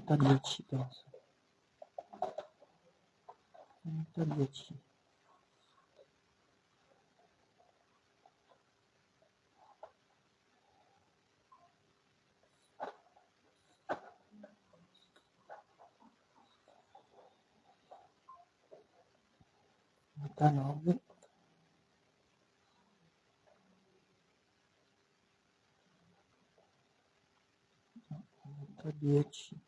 Tagliaci, penso. Tagliaci. Nove. Tagliaci.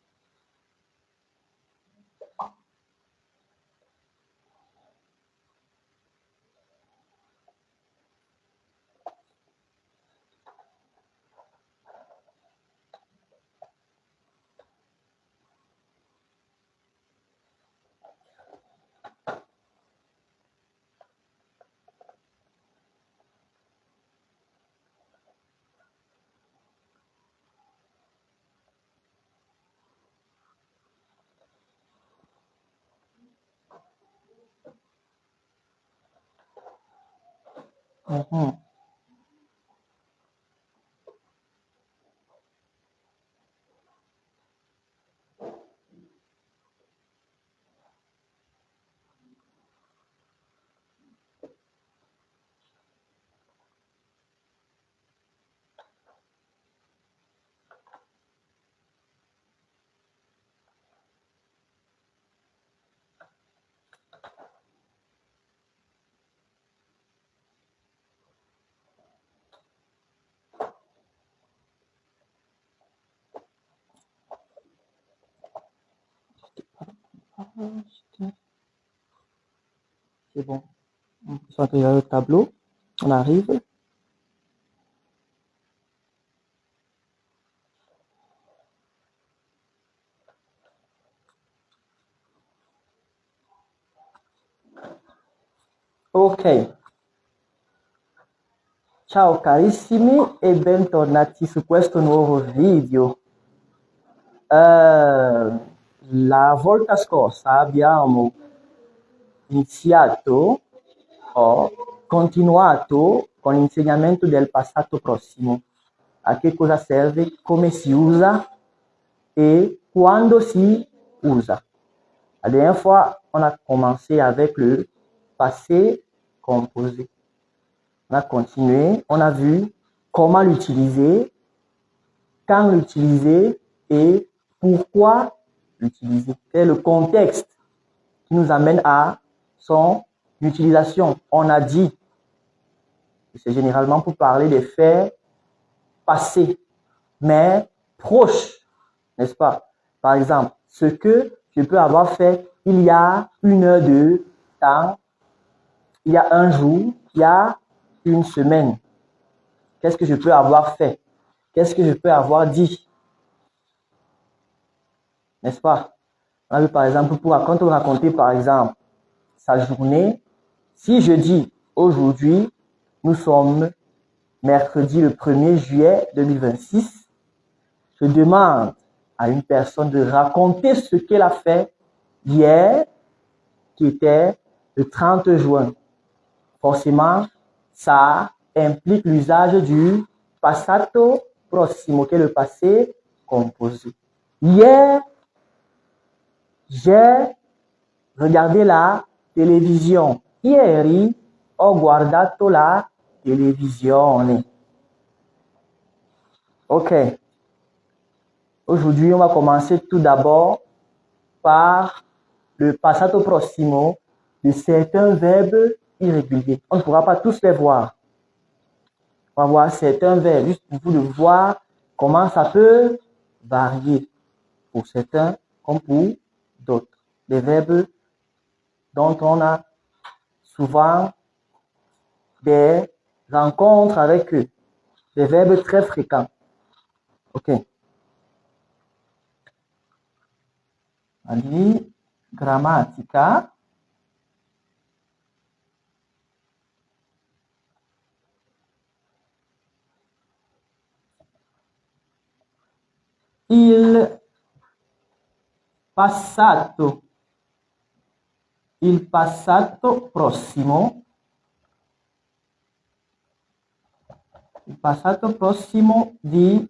C'est bon. On peut s'intégrer au tableau. On arrive. Ok. Ciao carissimi e bentornati su questo nuovo video. La volta scorsa abbiamo iniziato o continuato con l'insegnamento del passato prossimo. A che cosa serve, come si usa et quando si usa. La dernière fois, on a commencé avec le passé composé. On a continué, on a vu comment l'utiliser, quand l'utiliser et pourquoi l'utiliser. C'est le contexte qui nous amène à son utilisation. On a dit que c'est généralement pour parler des faits passés, mais proches, n'est-ce pas? Par exemple, ce que je peux avoir fait il y a 1 heure de temps, il y a un jour, il y a une semaine. Qu'est-ce que je peux avoir fait? Qu'est-ce que je peux avoir dit? N'est-ce pas? On a vu par exemple, quand on racontait par exemple sa journée, si je dis aujourd'hui, nous sommes mercredi le 1er juillet 2026, je demande à une personne de raconter ce qu'elle a fait hier, qui était le 30 juin. Forcément, ça implique l'usage du passato prossimo, qui est le passé composé. Hier, j'ai regardé la télévision. Ieri ho guardato la televisione. Ok. Aujourd'hui, on va commencer tout d'abord par le passato prossimo de certains verbes irréguliers. On ne pourra pas tous les voir. On va voir certains verbes, juste pour vous de voir comment ça peut varier pour certains comme pour d'autres. Des verbes dont on a souvent des rencontres avec eux. Des verbes très fréquents. Ok. Allez, grammatica. Il passato prossimo. Il passato prossimo di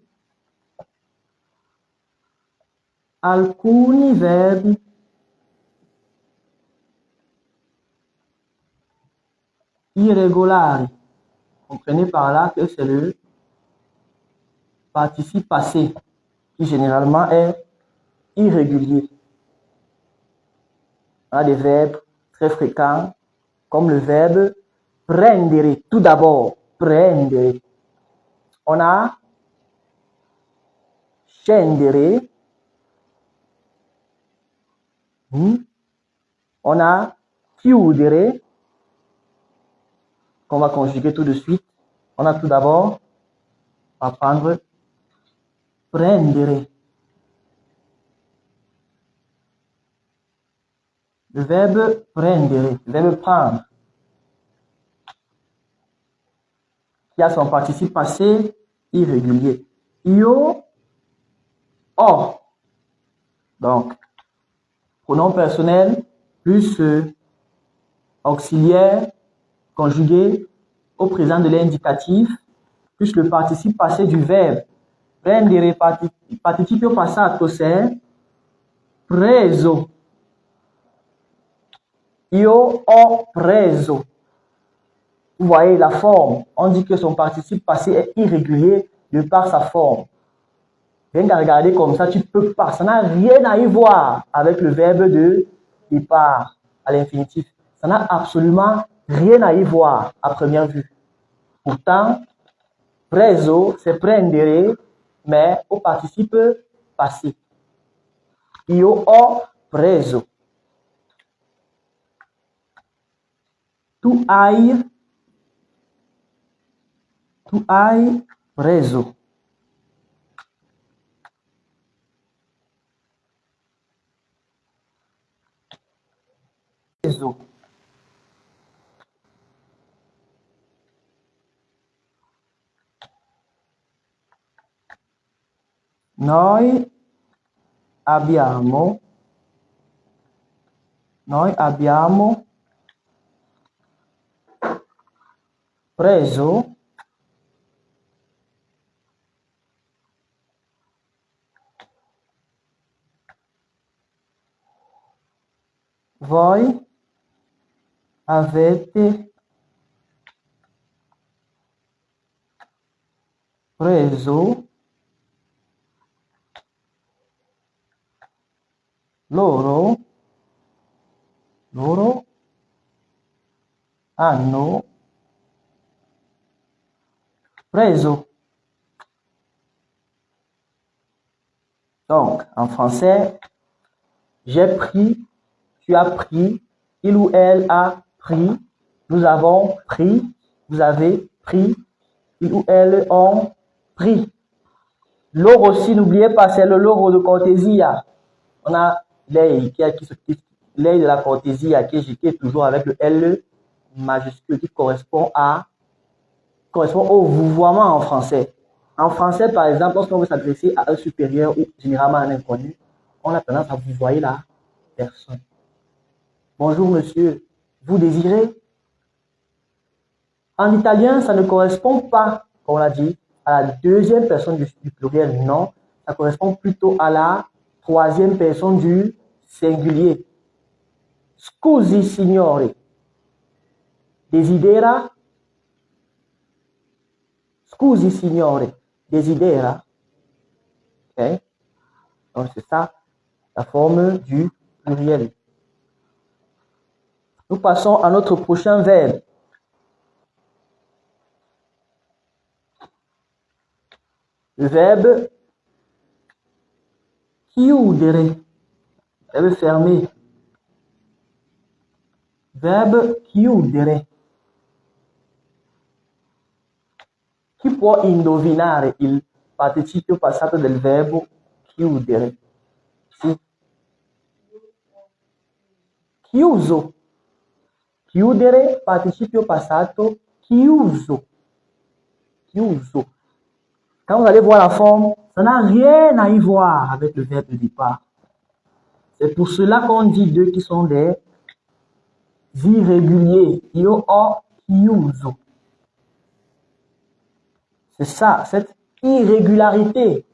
alcuni verbi irregolari. Comprenez par là que c'est le participe passé qui généralement est irrégulier. On a des verbes très fréquents comme le verbe prendere. Tout d'abord, prendere. On a scendere. On a chiudere, qu'on va conjuguer tout de suite. On a tout d'abord, on va prendre prendere. Le verbe prendere, le verbe prendre, qui a son participe passé irrégulier. Io ho. Donc, pronom personnel plus auxiliaire conjugué au présent de l'indicatif plus le participe passé du verbe. Prendere participio passato c'est preso. Io ho preso. Vous voyez la forme. On dit que son participe passé est irrégulier de par sa forme. Rien qu'à regarder comme ça, tu peux pas. Ça n'a rien à y voir avec le verbe de départ à l'infinitif. Ça n'a absolument rien à y voir à première vue. Pourtant, preso, c'est prendere, mais au participe passé. Io ho preso. Tu hai preso. Preso. Noi abbiamo preso voi avete preso loro hanno preso. Donc, en français, j'ai pris, tu as pris, il ou elle a pris, nous avons pris, vous avez pris, il ou elles ont pris. Loro aussi, n'oubliez pas, c'est le loro de cortésia. On a lei lei de la cortésia qui est toujours avec le L majuscule qui correspond au vouvoiement en français. En français, par exemple, lorsqu'on veut s'adresser à un supérieur ou généralement à un inconnu, on a tendance à vouvoyer la personne. Bonjour monsieur, vous désirez? En italien, ça ne correspond pas, comme on l'a dit, à la deuxième personne du pluriel, non. Ça correspond plutôt à la troisième personne du singulier. Scusi signore. Desidera? Scusi signore. Desidera? Okay. Donc c'est ça, la forme du pluriel. Nous passons à notre prochain verbe. Le verbe chiudere. Verbe fermer. Verbe chiudere. Chi può indovinare il participio passato del verbo chiudere? Sì. Chiuso. Chiudere, participio passato chiuso. Chiuso. Quand vous allez voir la forme, ça n'a rien à y voir avec le verbe de départ. C'est pour cela qu'on dit d'eux qui sont des irréguliers. Io ho chiuso. C'est ça, cette irrégularité.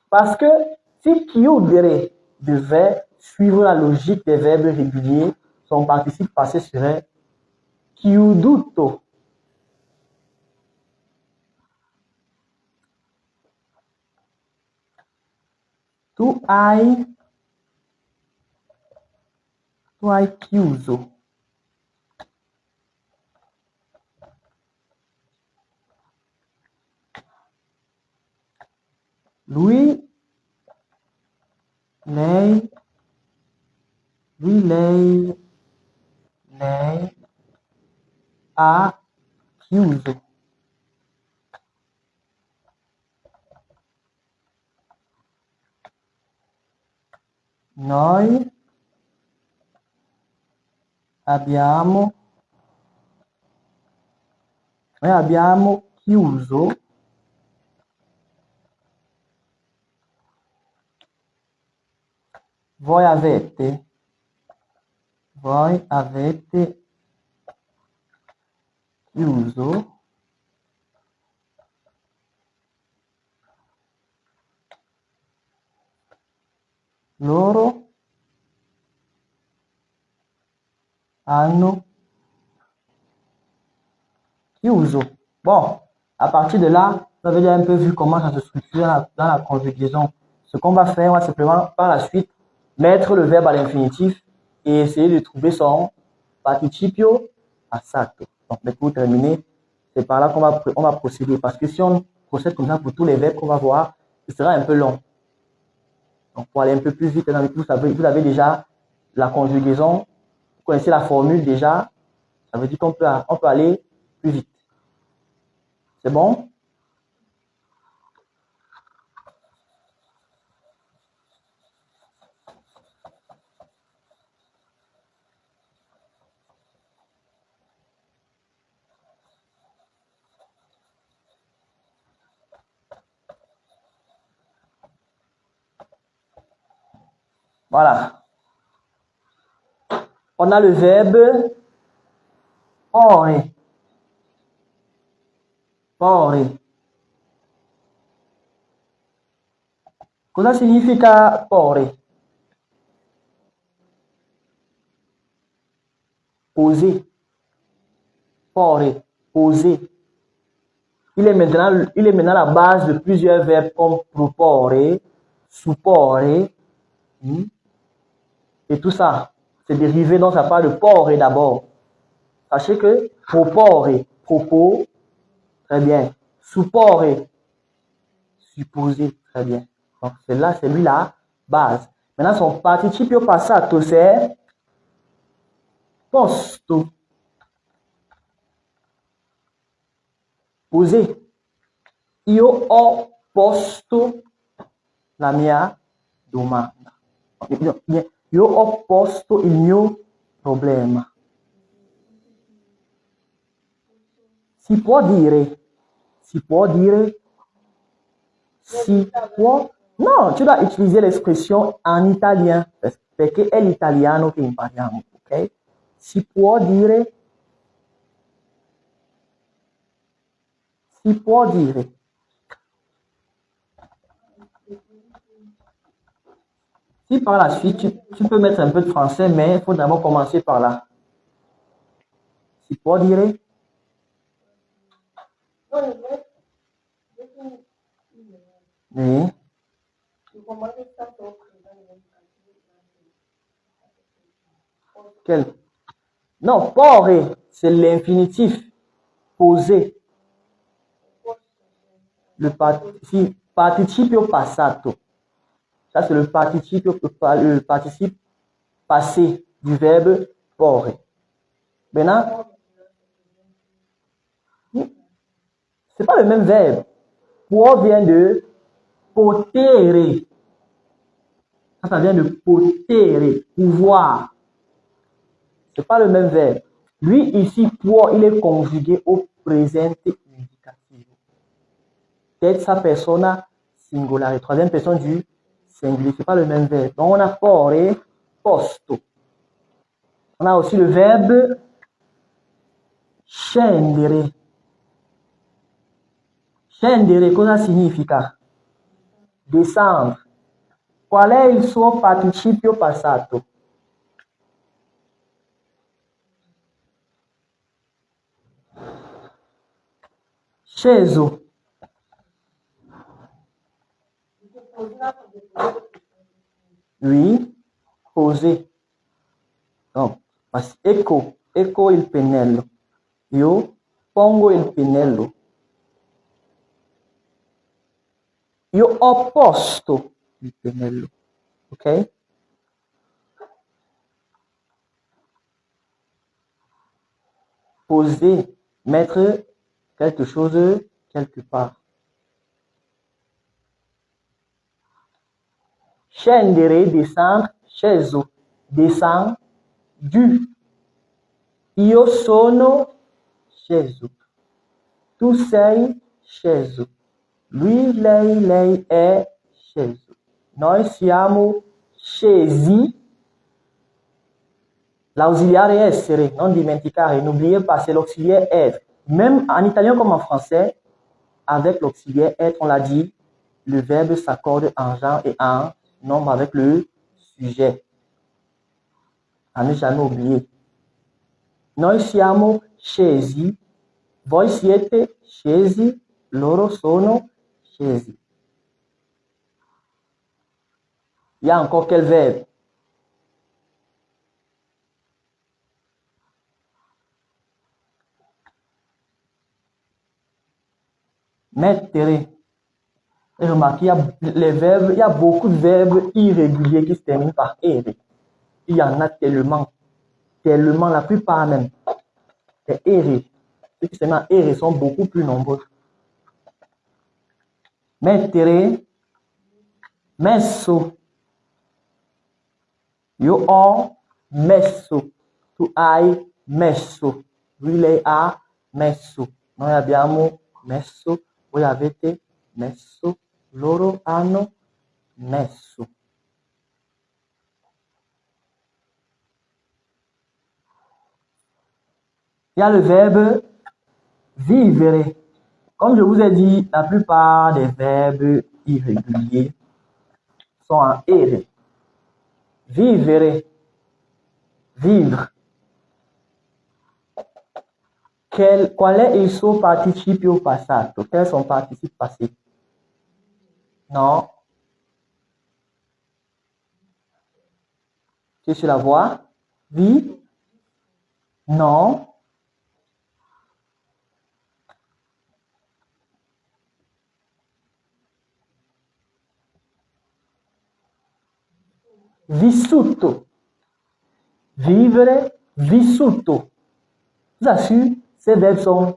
Parce que si chiudere devait suivre la logique des verbes réguliers, son participe passé serait chiuduto. Tu hai chiuso. Lui, lei ha chiuso. Noi abbiamo chiuso voi avete chiuso loro hanno chiuso. Bon, à partir de là, vous avez déjà un peu vu comment ça se structure dans la conjugaison. Ce qu'on va faire, on va simplement par la suite mettre le verbe à l'infinitif et essayer de trouver son participio passato. Donc, pour terminer, c'est par là qu'on va procéder. Parce que si on procède comme ça pour tous les verbes qu'on va voir, ce sera un peu long. Donc, pour aller un peu plus vite, vous avez déjà la conjugaison, vous connaissez la formule déjà, ça veut dire qu'on peut aller plus vite. C'est bon? Voilà. On a le verbe ore. Porre. Cosa significa porre? Poser. Porre. Poser. Il est maintenant la base de plusieurs verbes comme proporre, supporre, et tout ça. C'est dérivé, donc ça parle de porre d'abord. Sachez que proporre, propos, très bien. Supporre, supposer, très bien. Donc c'est lui la base. Maintenant son participio passato c'est posto. Poser. Io ho posto la mia domanda. Io ho posto il mio problema. Si può dire. No, tu dois utiliser l'espressione en italien perché è l'italiano che impariamo, ok? Si può dire. Si par la suite, tu peux mettre un peu de français, mais il faut d'abord commencer par là. Si può dire. Oui. Quel? Non, porre, c'est l'infinitif. Poser. Le participio passato. Ça, c'est le participe passé du verbe porre. Maintenant, c'est pas le même verbe. Può vient de potere. Ça vient de potere, pouvoir. C'est pas le même verbe. Lui, ici, può, il est conjugué au présent indicativo. terza persona singolare, troisième personne du singulier. Ce n'est pas le même verbe. Donc, on a porre, posto. On a aussi le verbe scendere. Scendere cosa significa? Descendre. Qual è il suo participio passato? Sceso. Oui, poser. Donc, ecco il pennello. Io pongo il pennello. Io ho posto il pennello. Ok? Poser, mettre quelque chose quelque part. Scendere, descendre, sceso, descendu. Io sono sceso. Tu sei sceso. Lui, lei è sceso. Noi siamo scesi. L'ausiliare essere, non dimenticare, n'oubliez pas, c'est l'auxiliaire être. Même en italien comme en français, avec l'auxiliaire être, on l'a dit, le verbe s'accorde en genre et en nombre avec le sujet. À ne jamais oublier. Noi siamo scesi, voi siete scesi, loro sono scesi. Il y a encore quel verbe? Mettere. Et remarquez, il y a beaucoup de verbes irréguliers qui se terminent par ere. Il y en a tellement, la plupart même. C'est ere. Ceux qui se terminent par ere sont beaucoup plus nombreux. Mettere, messo. Io ho messo. Tu hai messo. Lui, lei ha messo. Noi abbiamo messo. Voi avete messo. Loro hanno messo. Il y a le verbe vivere. Comme je vous ai dit, la plupart des verbes irréguliers sont en ere. Vivere, vivre. Qual è il suo participio passato? Quel est son participe passé? Non. Tu es sur la voie? Vi? Non. Vissuto. Vivere, vissuto. Je vous assure, ces verbes sont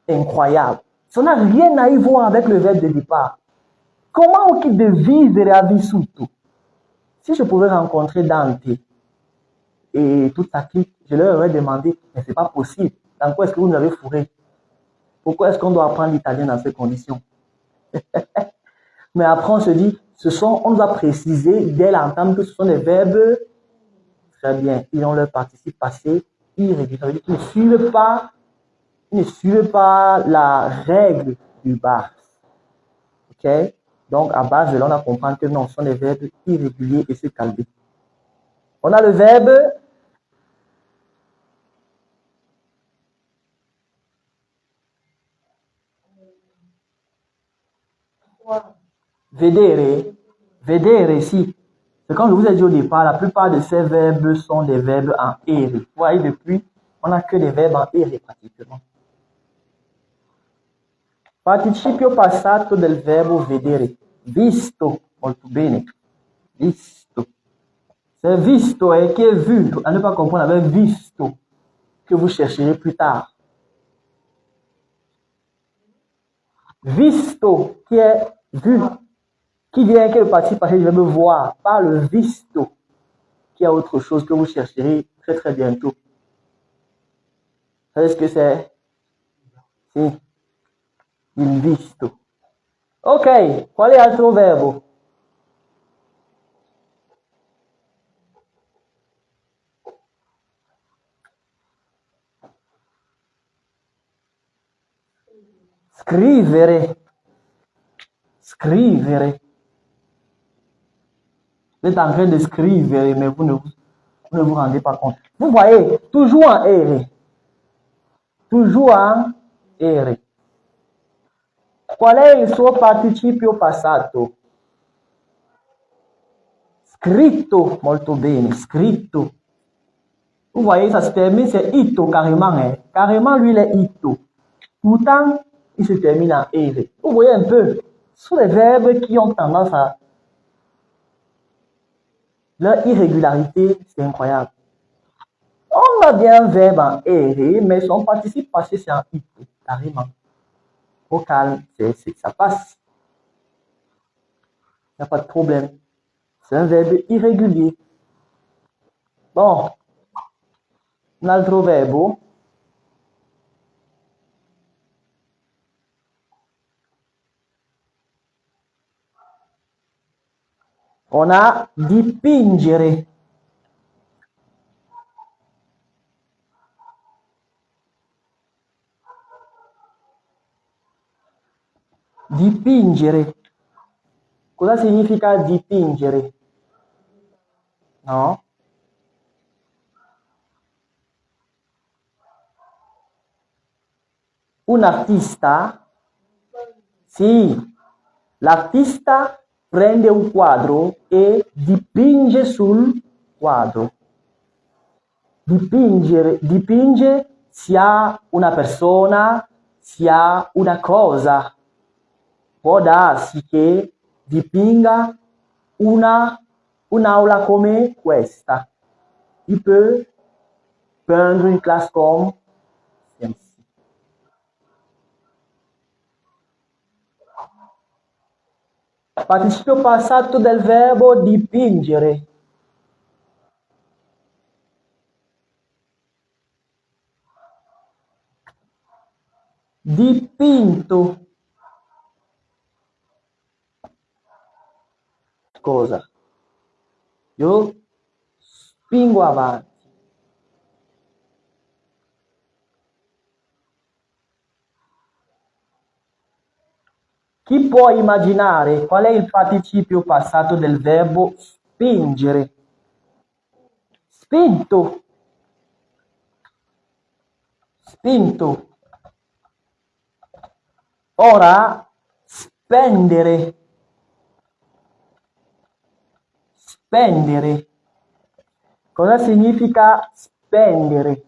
incroyables. Ça n'a rien à y voir avec le verbe de départ. Comment on quitte de vivere à vissuto? Si je pouvais rencontrer Dante et toute sa clique, je leur aurais demandé, mais c'est pas possible. Dans quoi est-ce que vous nous avez fourré? Pourquoi est-ce qu'on doit apprendre l'italien dans ces conditions? Mais après, on se dit, on nous a précisé dès l'entame que ce sont des verbes très bien. Ils ont leur participe passé irrégulier. Ça veut dire qu'ils ne suivent pas la règle du bar. Ok? Donc, à base de là, on a compris que non, ce sont des verbes irréguliers et se calmer. On a le verbe vedere. Vedere, si. C'est comme je vous ai dit au départ, la plupart de ces verbes sont des verbes en ere. Vous voyez, depuis, on n'a que des verbes en ere pratiquement. Participio passato del verbo vedere. Visto. Molto bene. Visto. C'est visto qui est vu. À ne pas comprendre avec visto que vous chercherez plus tard. Visto qui est vu. Qui vient, que le participe passé, je vais me voir. Pas le visto qui est autre chose que vous chercherez très très bientôt. Vous savez ce que c'est? Si. Il visto. Ok, quale altro verbo? Scrivere. Scrivere. Vous êtes en train de scrivere, mais vous ne vous rendez pas compte. Vous voyez, toujours en ere. Toujours en ere. Qual è il suo participio passato? Scritto, molto bene, scritto. Vous voyez, ça se termine, c'est ito carrément. Hein. Carrément, lui, il est ito. Pourtant, il se termine en ere. Vous voyez un peu, ce sont des verbes qui ont tendance à... Leur irrégularité, c'est incroyable. On a bien un verbe en ere, mais son participe passé, c'est en ito, carrément. Au calme, ça passe. Il n'y a pas de problème. C'est un verbe irrégulier. Bon, un altro verbo. On a dipingere. Dipingere. Cosa significa dipingere? No? Un artista? Sì. L'artista prende un quadro e dipinge sul quadro. Dipingere, dipinge sia una persona, sia una cosa. Può darsi che dipinga un'aula come questa. Il peut peindre une classe comme celle-ci. Participio passato del verbo dipingere. Dipinto. Cosa? Io spingo avanti. Chi può immaginare qual è il participio passato del verbo spingere? Spinto. Spinto. Ora spendere. Spendere. Cosa significa spendere?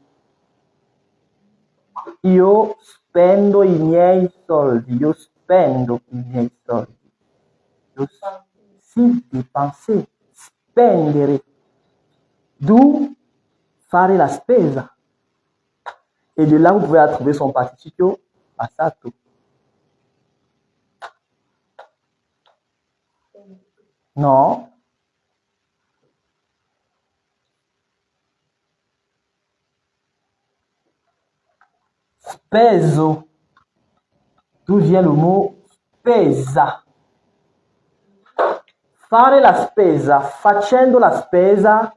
Io spendo i miei soldi. Io spendo i miei soldi. Sì, dépenser. Spendere. D'où fare la spesa. Et de là, vous pouvez trouver son participio passato. No. Speso. D'où vient le mot spesa. Fare la spesa. Facendo la spesa,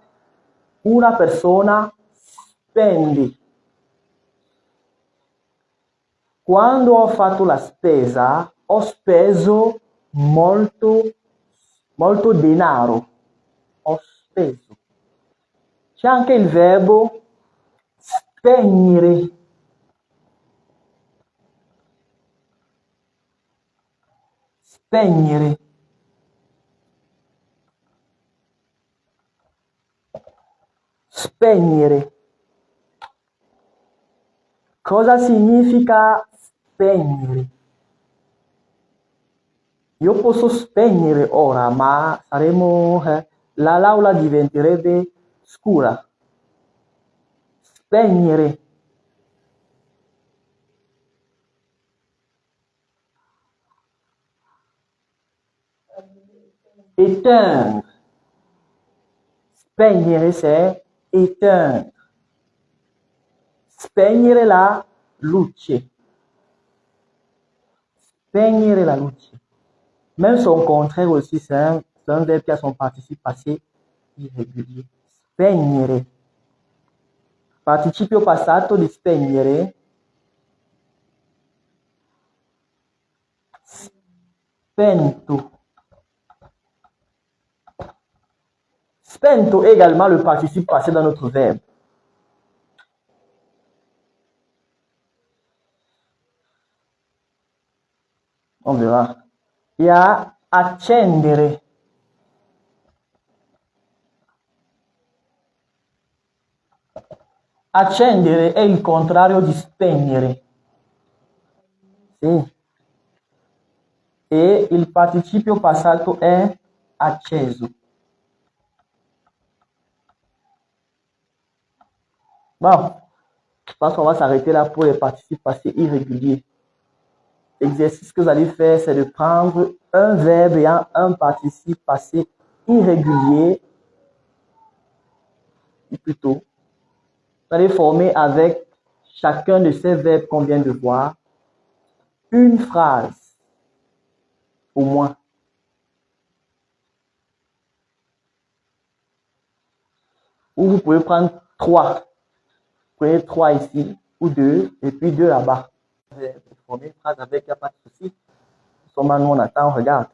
una persona spende. Quando ho fatto la spesa, ho speso molto denaro. Ho speso. C'è anche il verbo spegnere. Spegnere. Spegnere. Cosa significa spegnere? Io posso spegnere ora, ma l'aula diventerebbe scura. Spegnere. Éteindre. Spegnere, c'est éteindre. Spegnere la luce. Spegnere la luce. Même son contraire aussi, c'est un verbe qui a son participe passé irrégulier. Spegnere. Participio passato di spegnere. Spento. Spento est également le participe passé dans notre verbe. On verra. Il y a accendere. Accendere è il contrario di spegnere. Sì. E il participio passato è acceso. Bon, je pense qu'on va s'arrêter là pour les participes passés irréguliers. L'exercice que vous allez faire, c'est de prendre un verbe ayant un participe passé irrégulier, ou plutôt, vous allez former avec chacun de ces verbes qu'on vient de voir une phrase, au moins. Ou vous pouvez prendre 3. Prenez 3 ici, ou 2, et puis 2 là-bas. Former une phrase avec, il n'y a pas de souci. Seulement, nous, on attend, on regarde.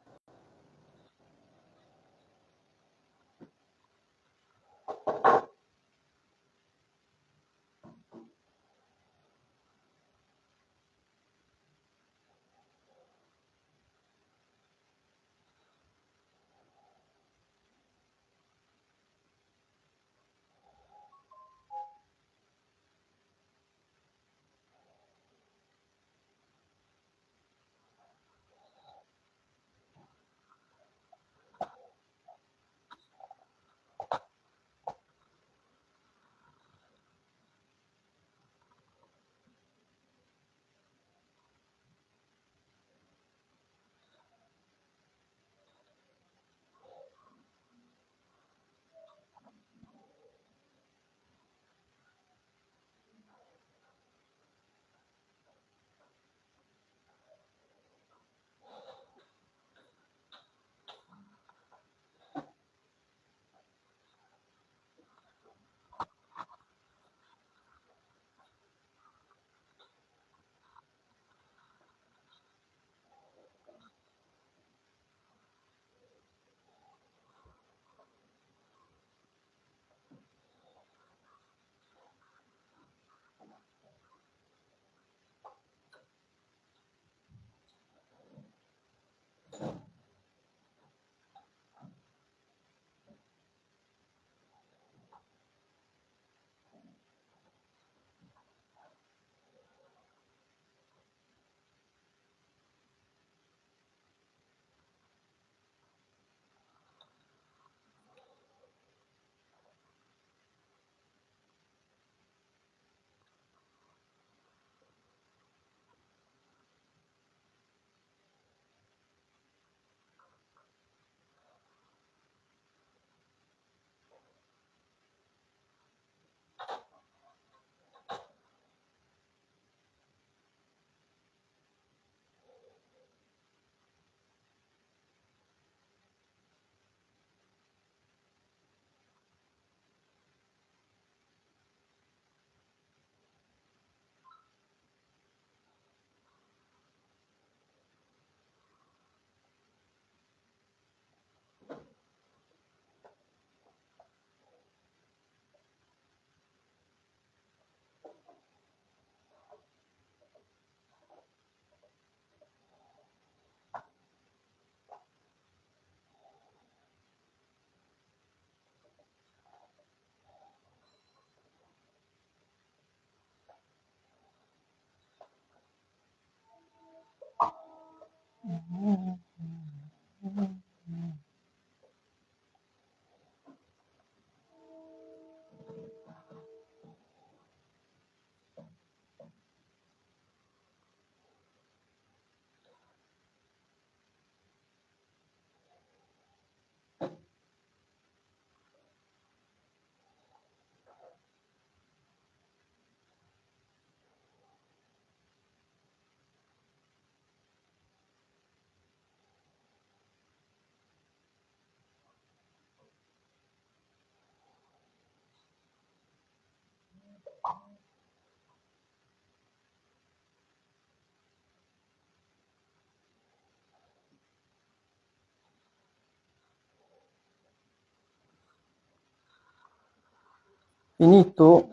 Finito?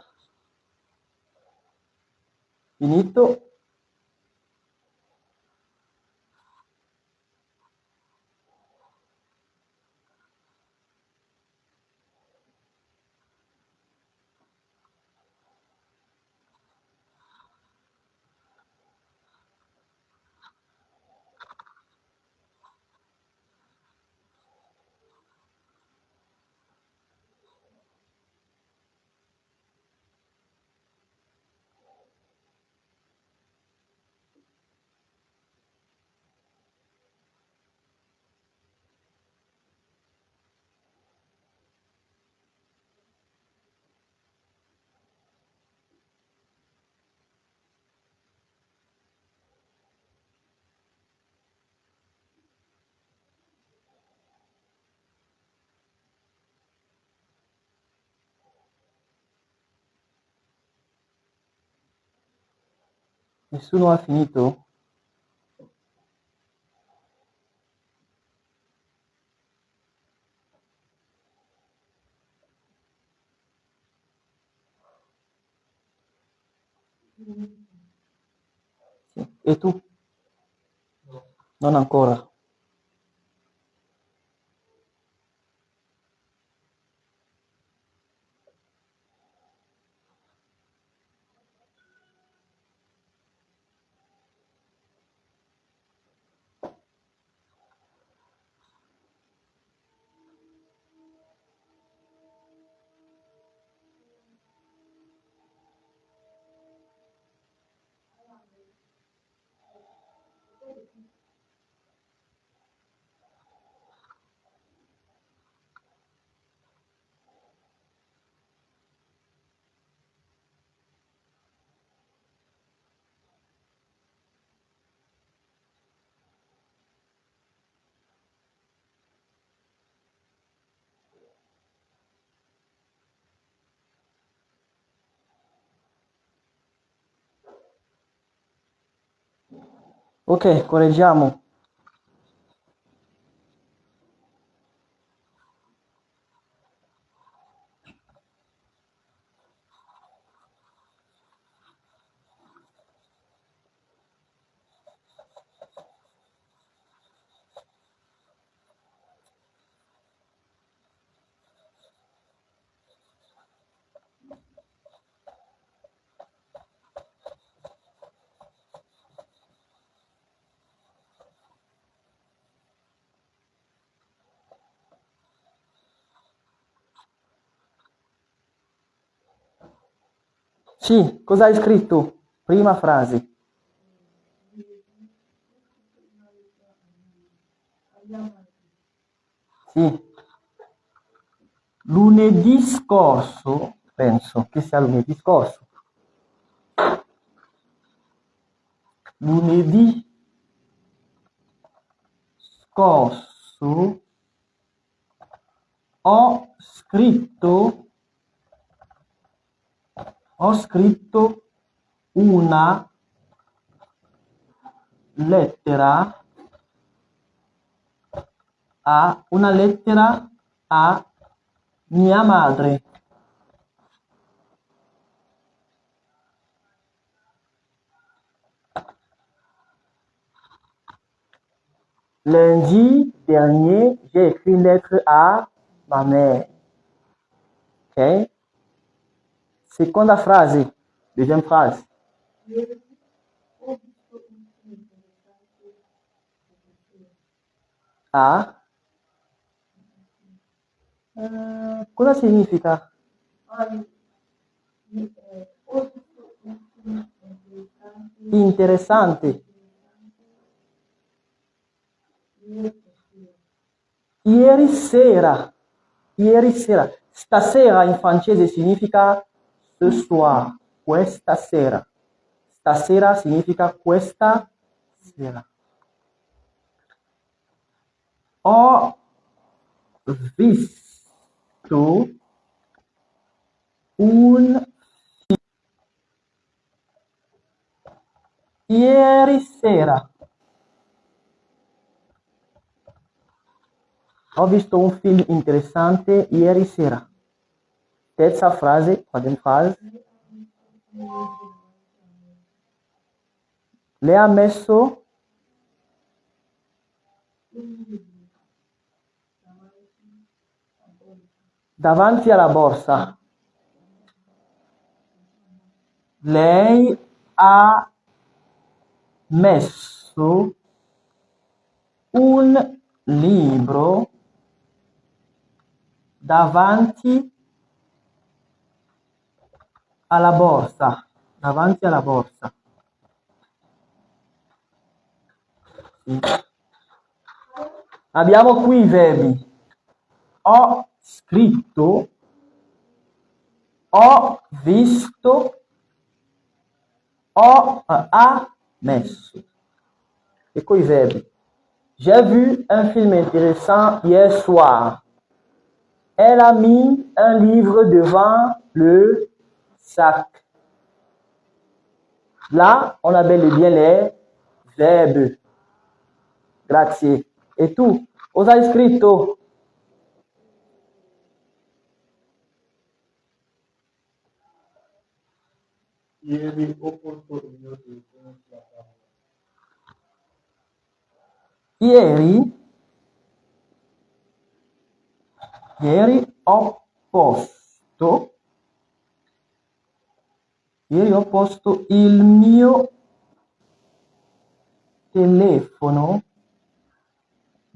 Finito? Nessuno ha finito? Sì. E tu? Non ancora. Ok, correggiamo. Sì, cosa hai scritto? Prima frase. Sì. Lunedì scorso, penso che sia lunedì scorso. Lunedì scorso ho scritto, ho scritto una lettera una lettera a mia madre. Lundi dernier, j'ai écrit une lettre à ma mère. Ok? Seconda frase. Deuxième phrase. A. Cosa significa? Interessante. Ieri sera. Ieri sera. Stasera in francese significa ce soir. Questa sera. Stasera significa questa sera. Ho visto un ieri sera. Ho visto un film interessante ieri sera. Terza frase, troisième phrase. Lei ha messo davanti alla borsa. Lei ha messo un libro davanti alla borsa. Davanti alla borsa. Sì. Abbiamo qui i verbi. Ho scritto, ho visto, ha messo. Et quoi les verbes? J'ai vu un film intéressant hier soir. Elle a mis un livre devant le sac. Là, on a bel et bien les verbes. Grazie. Et tu? Cosa hai scritto? Ieri ho posto il mio telefono sulla tavola. Ieri ho posto il mio telefono.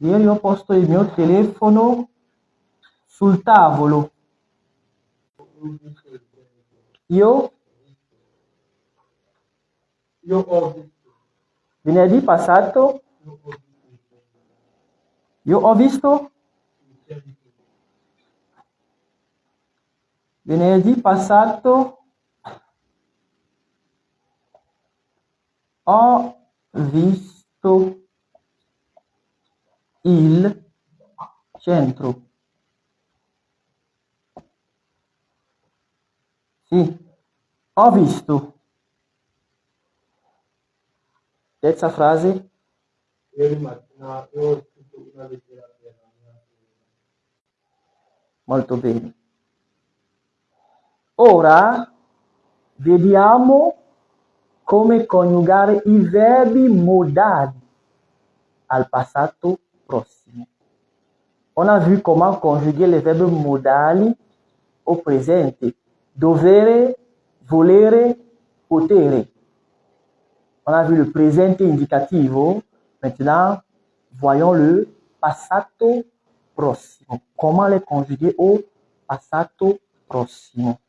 Ieri ho posto il mio telefono sul tavolo. Io ho visto. venerdì passato io ho visto venerdì passato ho visto il centro. Sì, ho visto. Terza frase. Ieri mattina ho scritto una lettera per la mia sorella. Molto bene. Ora vediamo come coniugare i verbi modali al passato prossimo. On a vu comment conjuguer les verbes modali au presente. Dovere, volere, potere. On a vu le presente indicativo. Maintenant, voyons le passato prossimo. Comment les conjuguer au passato prossimo.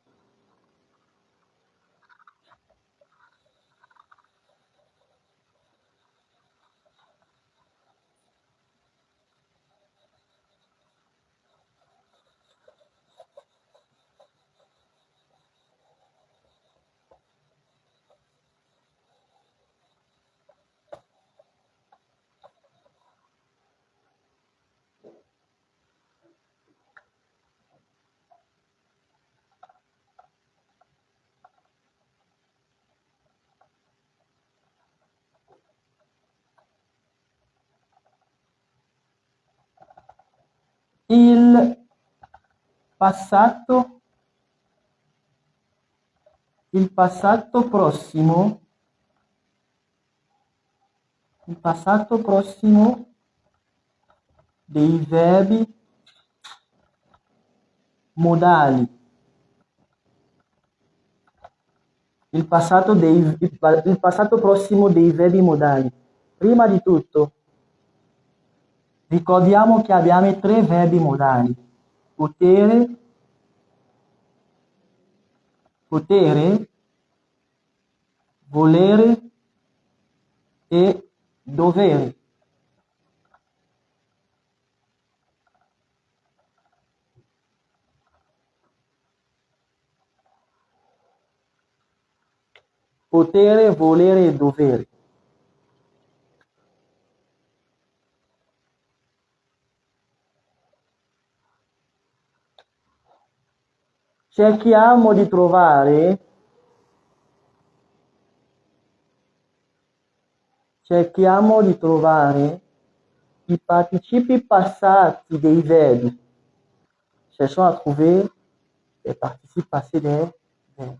Il passato prossimo, dei verbi modali. Il passato prossimo dei verbi modali. Prima di tutto, ricordiamo che abbiamo 3 verbi modali. Potere, volere e dovere. Potere, volere e dovere. Cerchiamo di trovare i participi passati dei verbi. Cherchons à trouver les participes passés des verbes.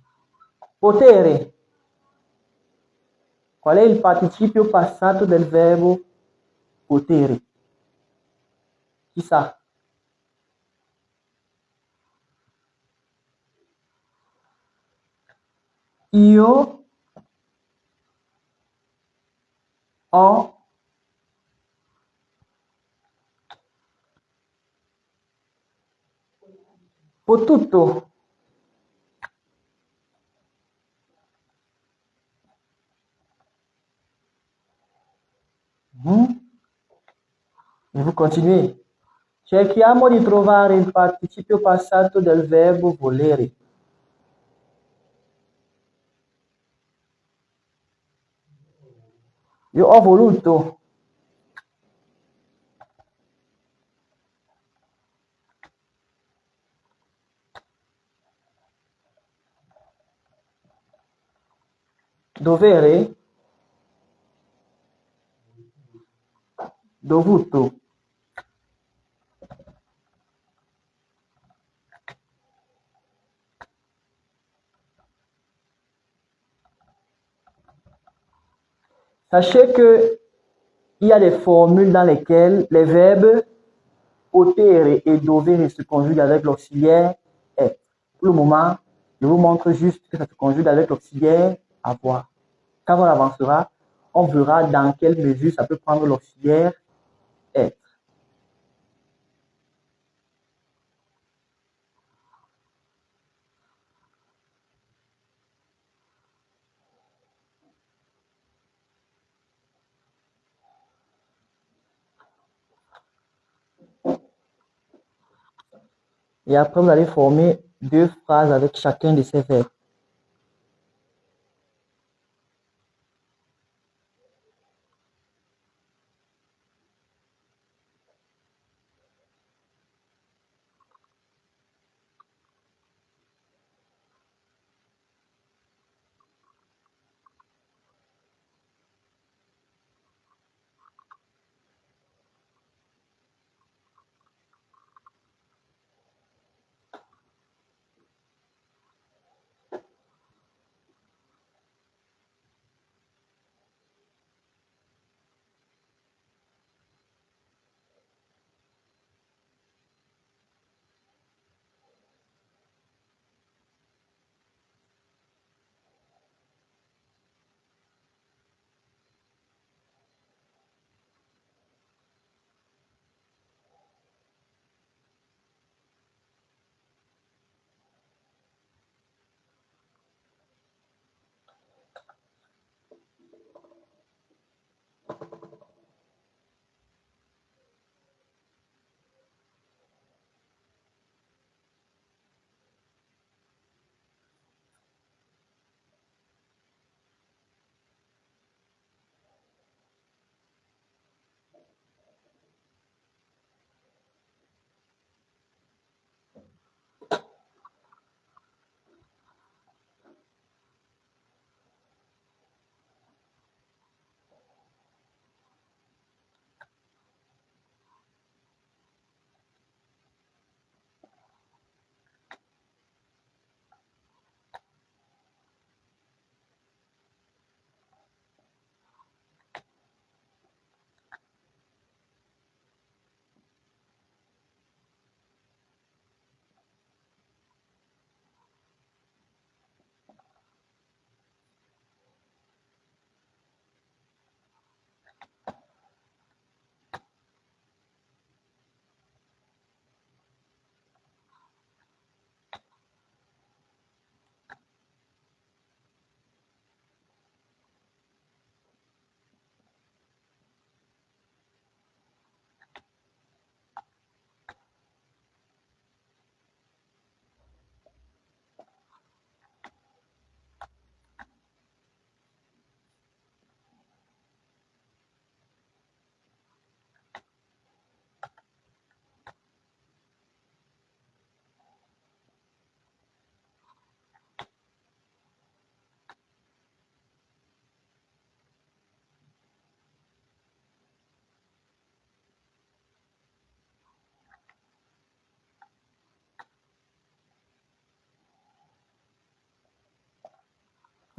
Potere. Qual è il participio passato del verbo potere? Chi sa? Io ho potuto. E vous continuez. Cerchiamo di trovare il participio passato del verbo volere. Io ho voluto. Dovere? Dovuto. Sachez que il y a des formules dans lesquelles les verbes potere et dovere se conjuguent avec l'auxiliaire être. Pour le moment, je vous montre juste que ça se conjugue avec l'auxiliaire avoir. Quand on avancera, on verra dans quelle mesure ça peut prendre l'auxiliaire être. Et après, vous allez former deux phrases avec chacun de ces verbes.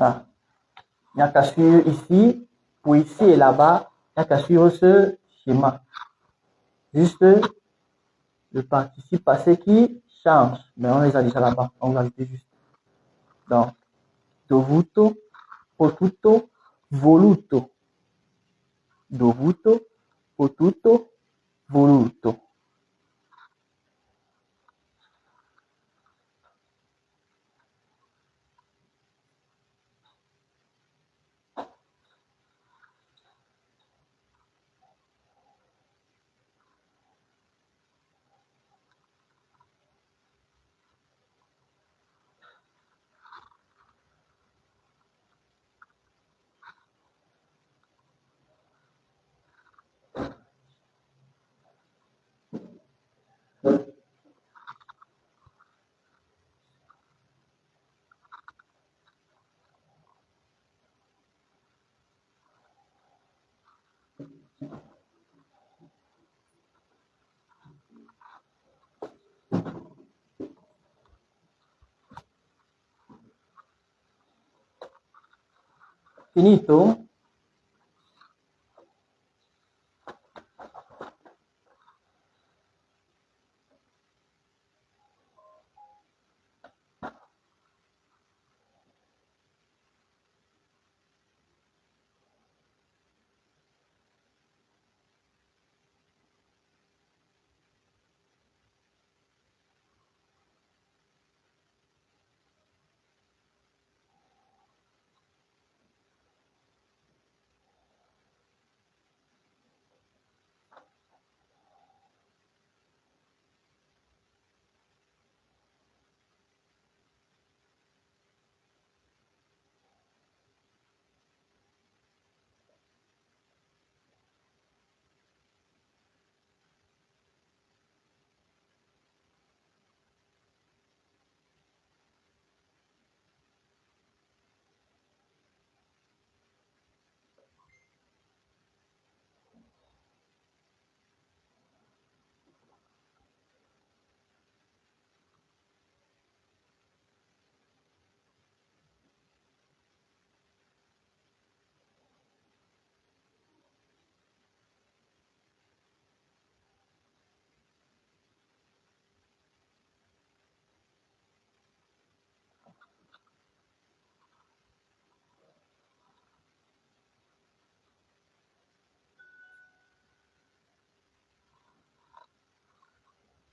Voilà. Il n'y a qu'à suivre ici, pour ici et là-bas, il n'y a qu'à suivre ce schéma. Juste le participe passé qui change. Mais on les a déjà là-bas. On va ajouter juste. Donc, dovuto, potuto, voluto. Dovuto, potuto, voluto. Finito?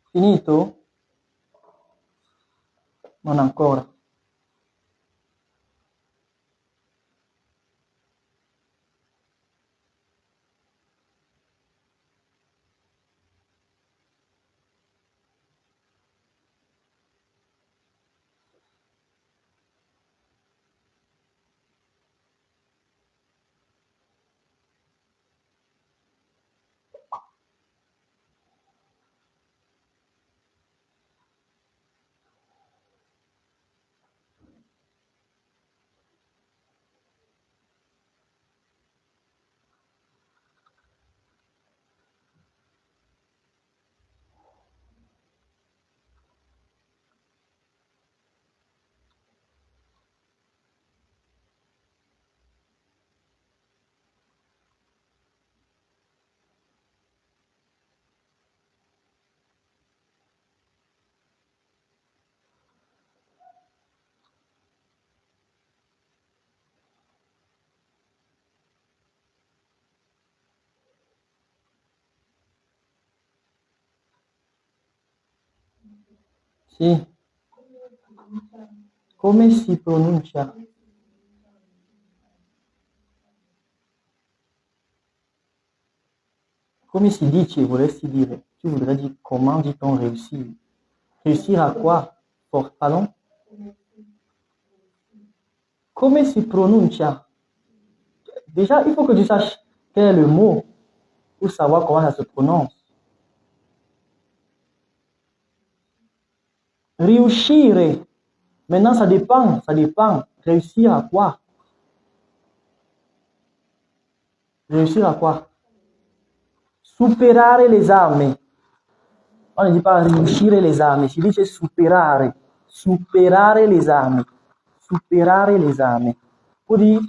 Finito? Non ancora. Sì. Come si pronuncia? Come si dice, vorresti dire. Tu voudrais dire comment dit-on réussir? Réussir à quoi? Pardon? Come si pronuncia? Déjà, il faut que tu saches quel est le mot pour savoir comment ça se prononce. Riuscire. Maintenant, ça dépend. Réussir à quoi? Réussir à quoi? Superare l'esame. On ne dit pas riuscire l'esame, si dice superare. Superare l'esame. Superare l'esame. pour dire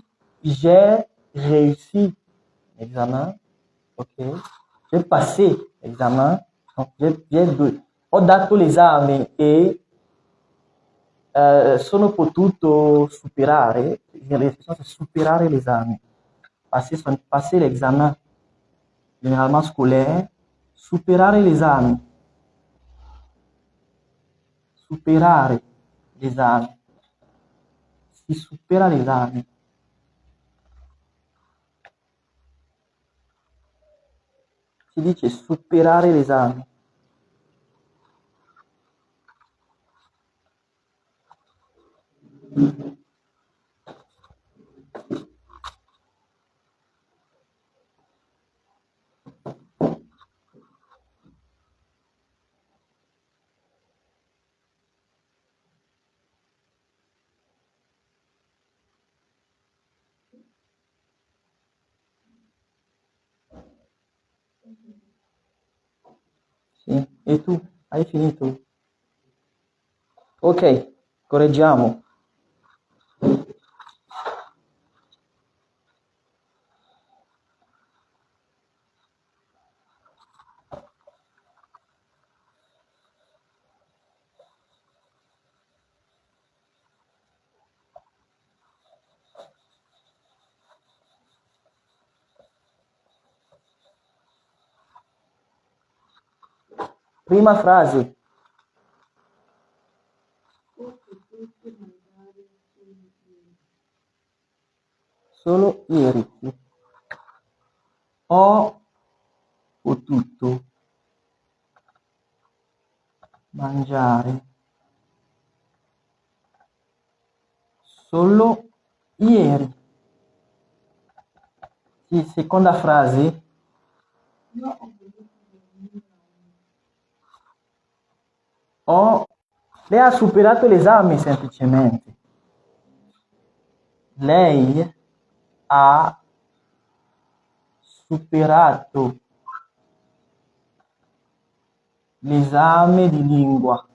j'ai réussi l'examen, ok, j'ai passé l'examen, donc ho dato l'esame e sono potuto superare, l'espressione c'est superare l'esame, passer l'examen, généralement scolaire, superare l'esame, superare l'esame, si supera l'esame. Si dice superare l'esame. Sì. E tu? Hai finito? Ok, correggiamo. Prima frase. Solo ieri. Sì. Ho potuto mangiare solo ieri. Sì, seconda frase. Lei ha superato l'esame semplicemente. Lei ha superato l'esame di lingua.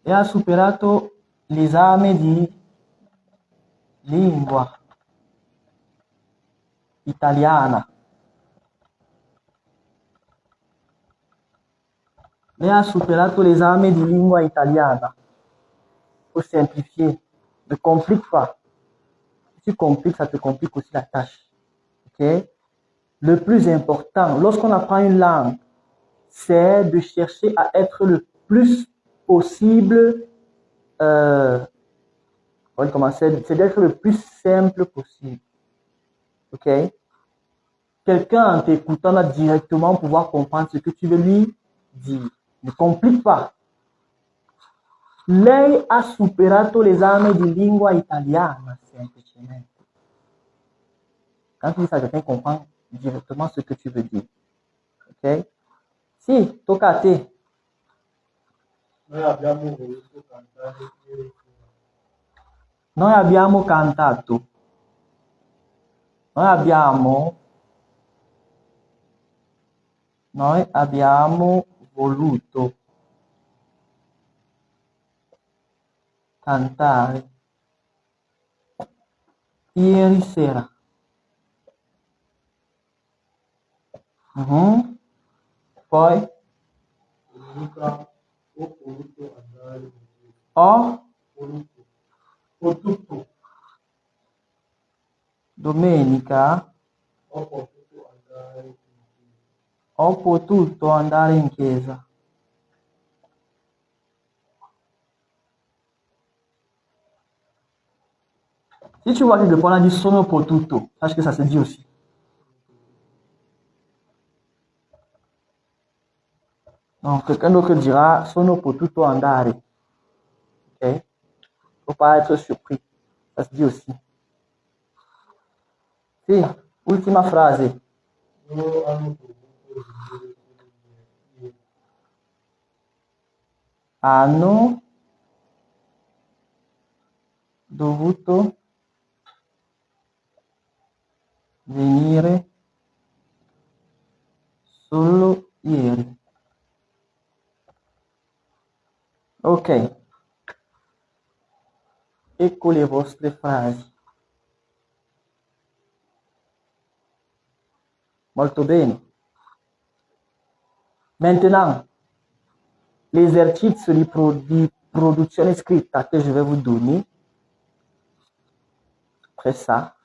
Lei ha superato l'esame di lingua italiana. Lei ha superato l'esame di lingua italiana. Faut simplifier. Ne complique pas. Si tu compliques, ça te complique aussi la tâche. Ok? Le plus important, lorsqu'on apprend une langue, c'est de chercher à être le plus possible, c'est d'être le plus simple possible. Ok? Quelqu'un en t'écoutant va directement pouvoir comprendre ce que tu veux lui dire. Ne complique pas. Lei ha superato l'esame di lingua italiana, semplicemente. Quand tu dis ça, quelqu'un comprend directement ce que tu veux dire. Ok? Si, tocca a te. Noi abbiamo voluto cantare ieri sera. Noi abbiamo cantato. Noi abbiamo voluto cantare ieri sera. Poi Domenica ho voluto andare in chiesa. ho Potuto. domenica Ho potuto andare in chiesa. ho potuto andare in chiesa. Si tu vois quelque part on a dit sono potuto, sache que ça se dit aussi. Donc quelqu'un d'autre dira sono potuto andare. Ok? Faut pas être surpris. Ça se dit aussi. Sì, ultima frase. Loro hanno dovuto venire ieri. Hanno dovuto venire solo ieri. Ok. Ecco le vostre frasi. Molto bene. Maintenant, l'exercice di produzione scritta que je vais vous donner, après ça,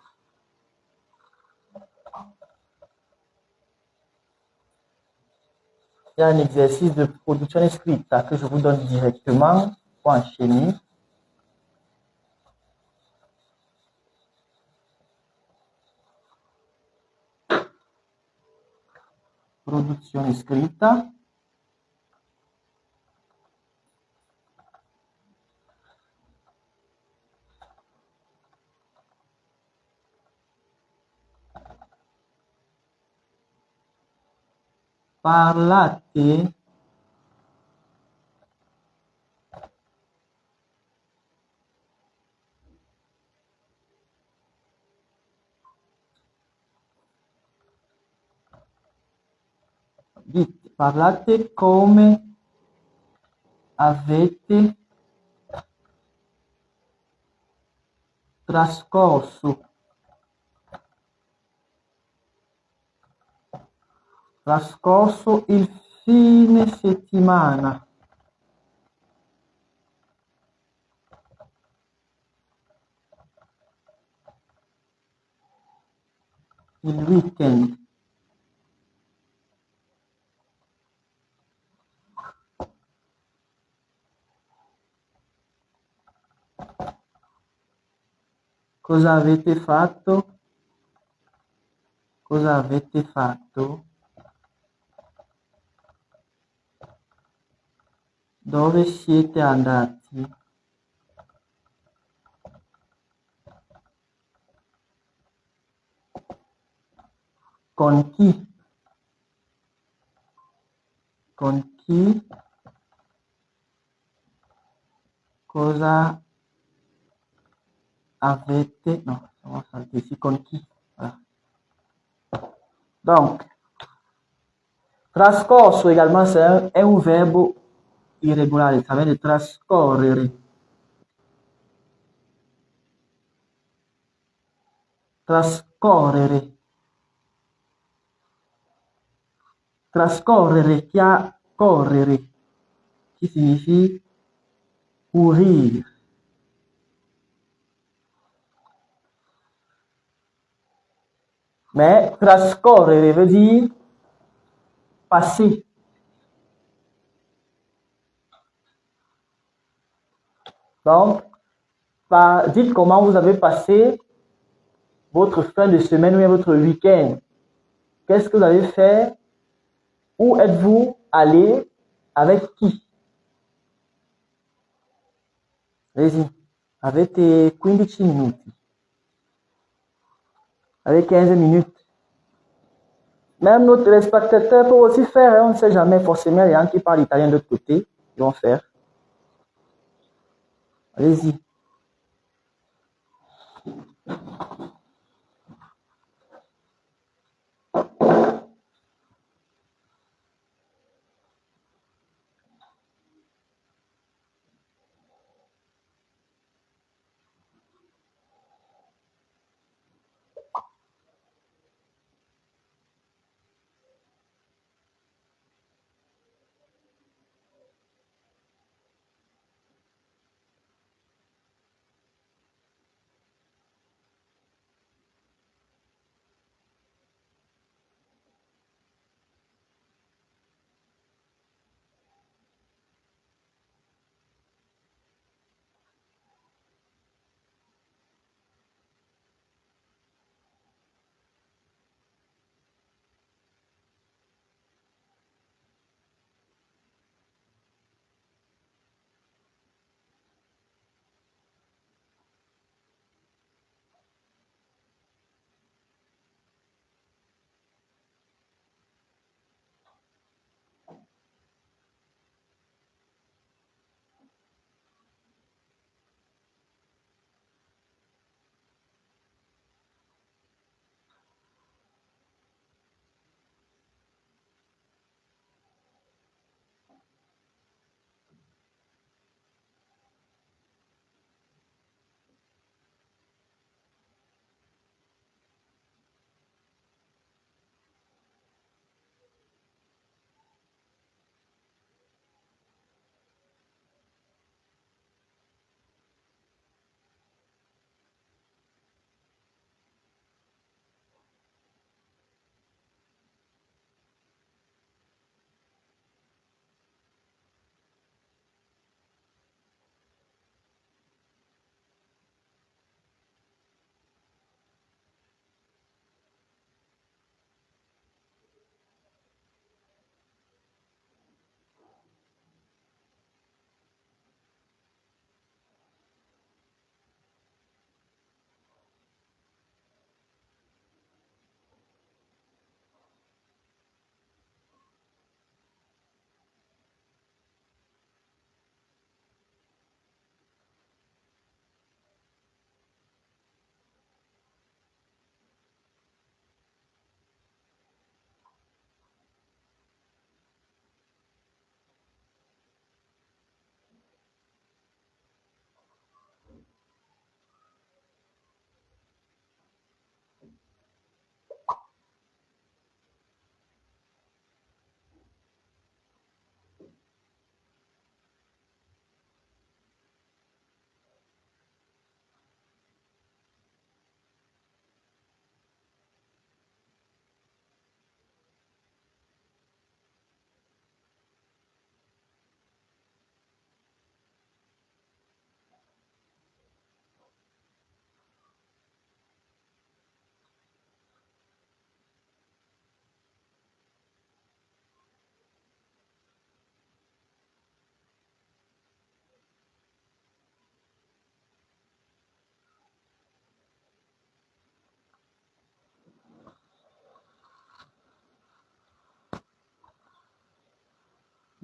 il y a un exercice de production scritta que je vous donne directement pour enchaîner. Produzione scritta. Parlate parlate come avete trascorso il fine settimana. Il weekend. Cosa avete fatto? Cosa avete fatto? Dove siete andati? Con chi? Con chi? Cosa avete... No, on va salter ici. Con chi? Voilà. Donc, trascorso également, c'est un verbe irrégulier. Ça vient de trascorrere. Trascorrere. Trascorrere, qui a correre, qui signifie courir. Mais trascorrere veut dire passer. Donc, dites comment vous avez passé votre fin de semaine ou votre week-end. Qu'est-ce que vous avez fait? Où êtes-vous allé? Avec chi? Allez-y. Avete 15 minuti. Avec 15 minutes. Même nos téléspectateurs peuvent aussi faire, hein, on ne sait jamais, forcément, les gens qui parlent italien de l'autre côté, ils vont faire. Allez-y.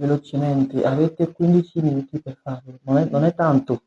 velocemente, avete 15 minuti per farlo, non è tanto.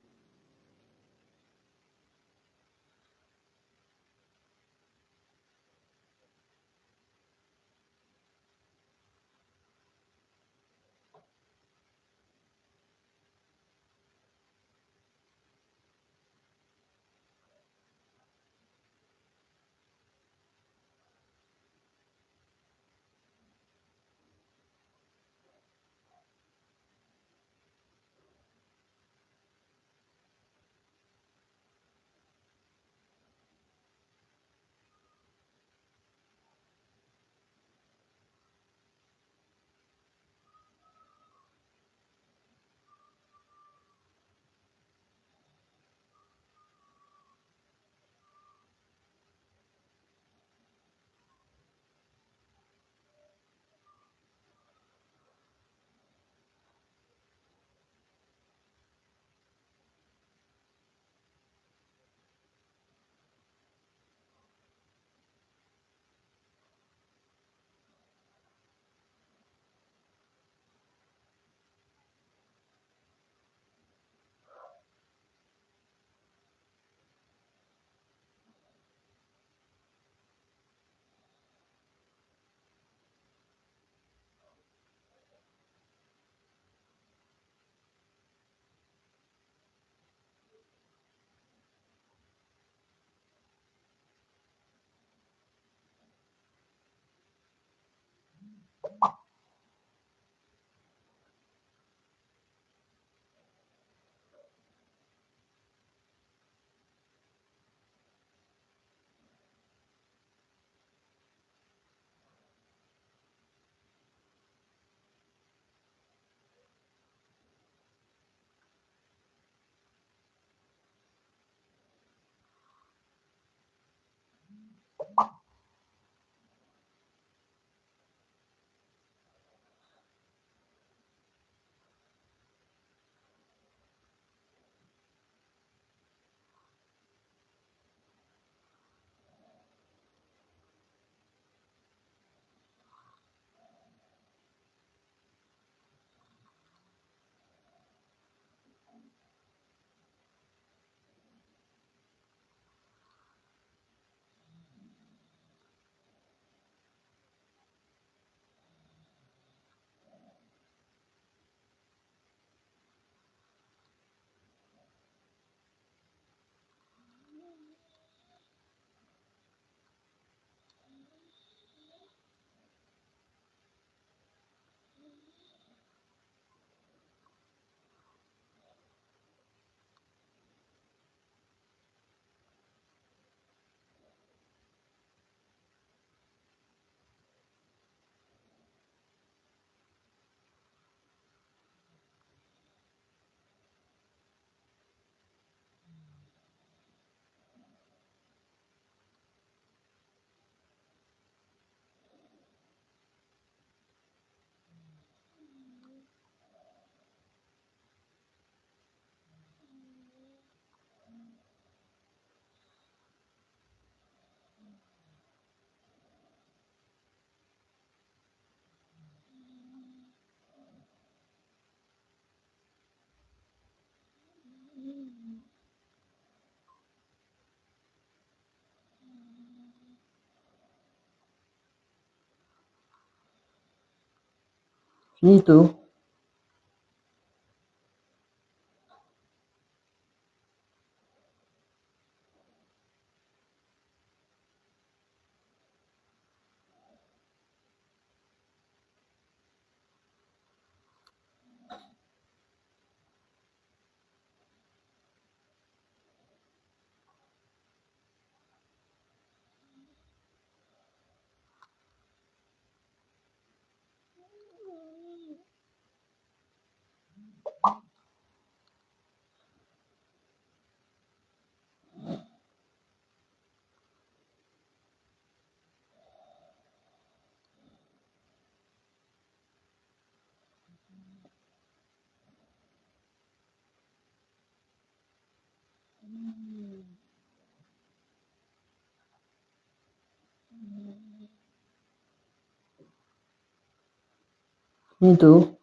Finito? Finito?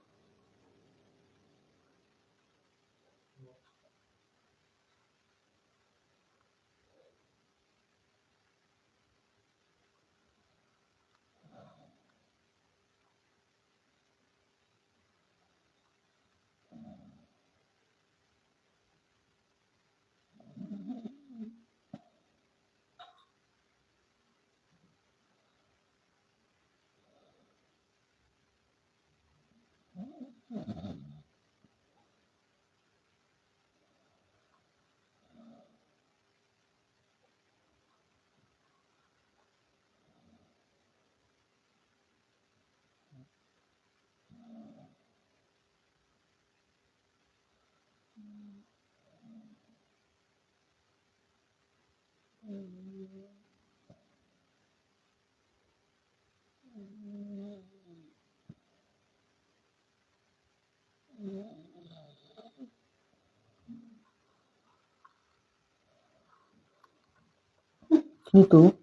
Finito?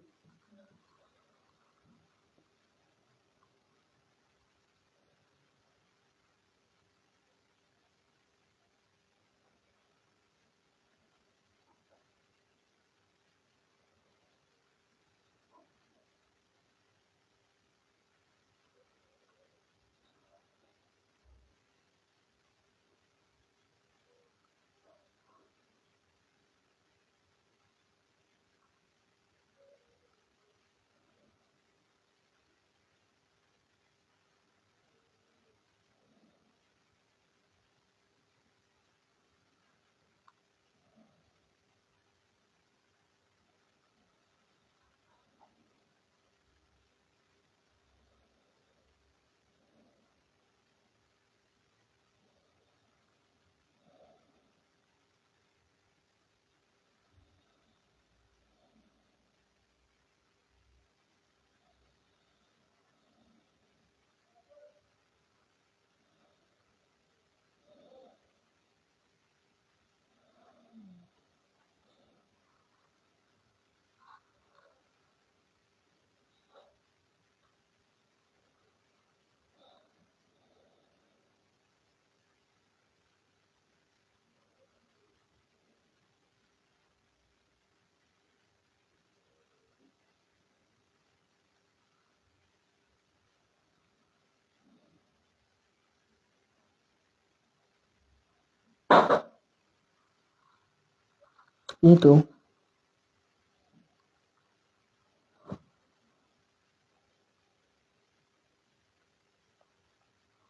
Finito?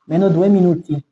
Meno 2 minuti.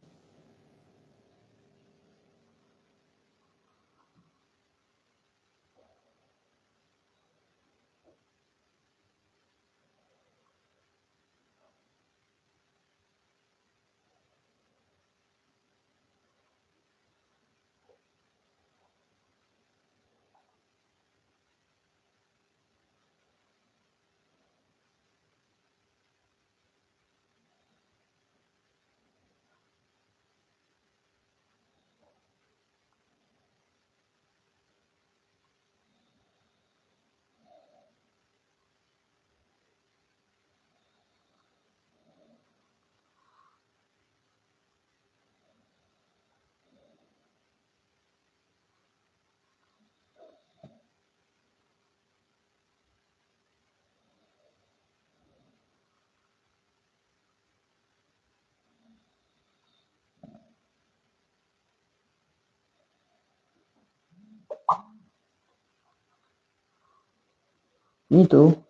Finito?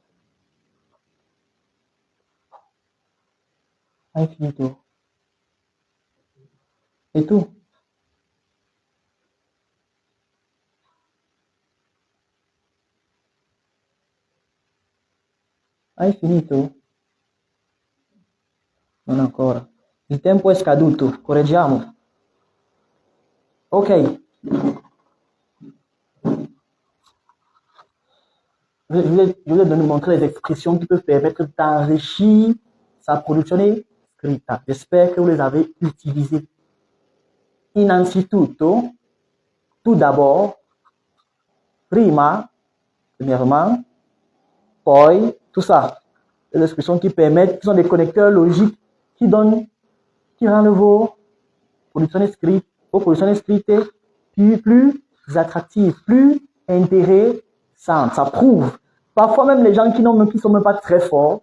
Hai finito? E tu? Hai finito? Non ancora. Il tempo è scaduto. Correggiamo. Ok. Je voulais nous montrer les expressions qui peuvent permettre d'enrichir sa production scritta. J'espère que vous les avez utilisées. Innanzitutto, tout d'abord, premièrement, poi, tout ça. Les expressions qui permettent, qui sont des connecteurs logiques qui rendent vos productions scritte plus attractives, plus intéressantes. Ça prouve. Parfois même les gens qui sont même pas très forts,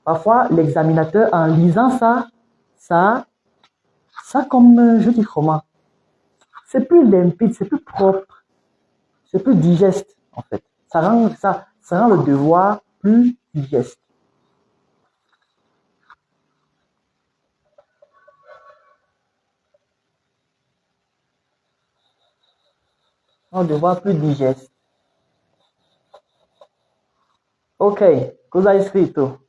parfois l'examinateur en lisant ça comme, je dis comment, c'est plus limpide, c'est plus propre, c'est plus digeste en fait. Ça rend le devoir plus digeste. Un devoir plus digeste. Ok, cosa hai scritto?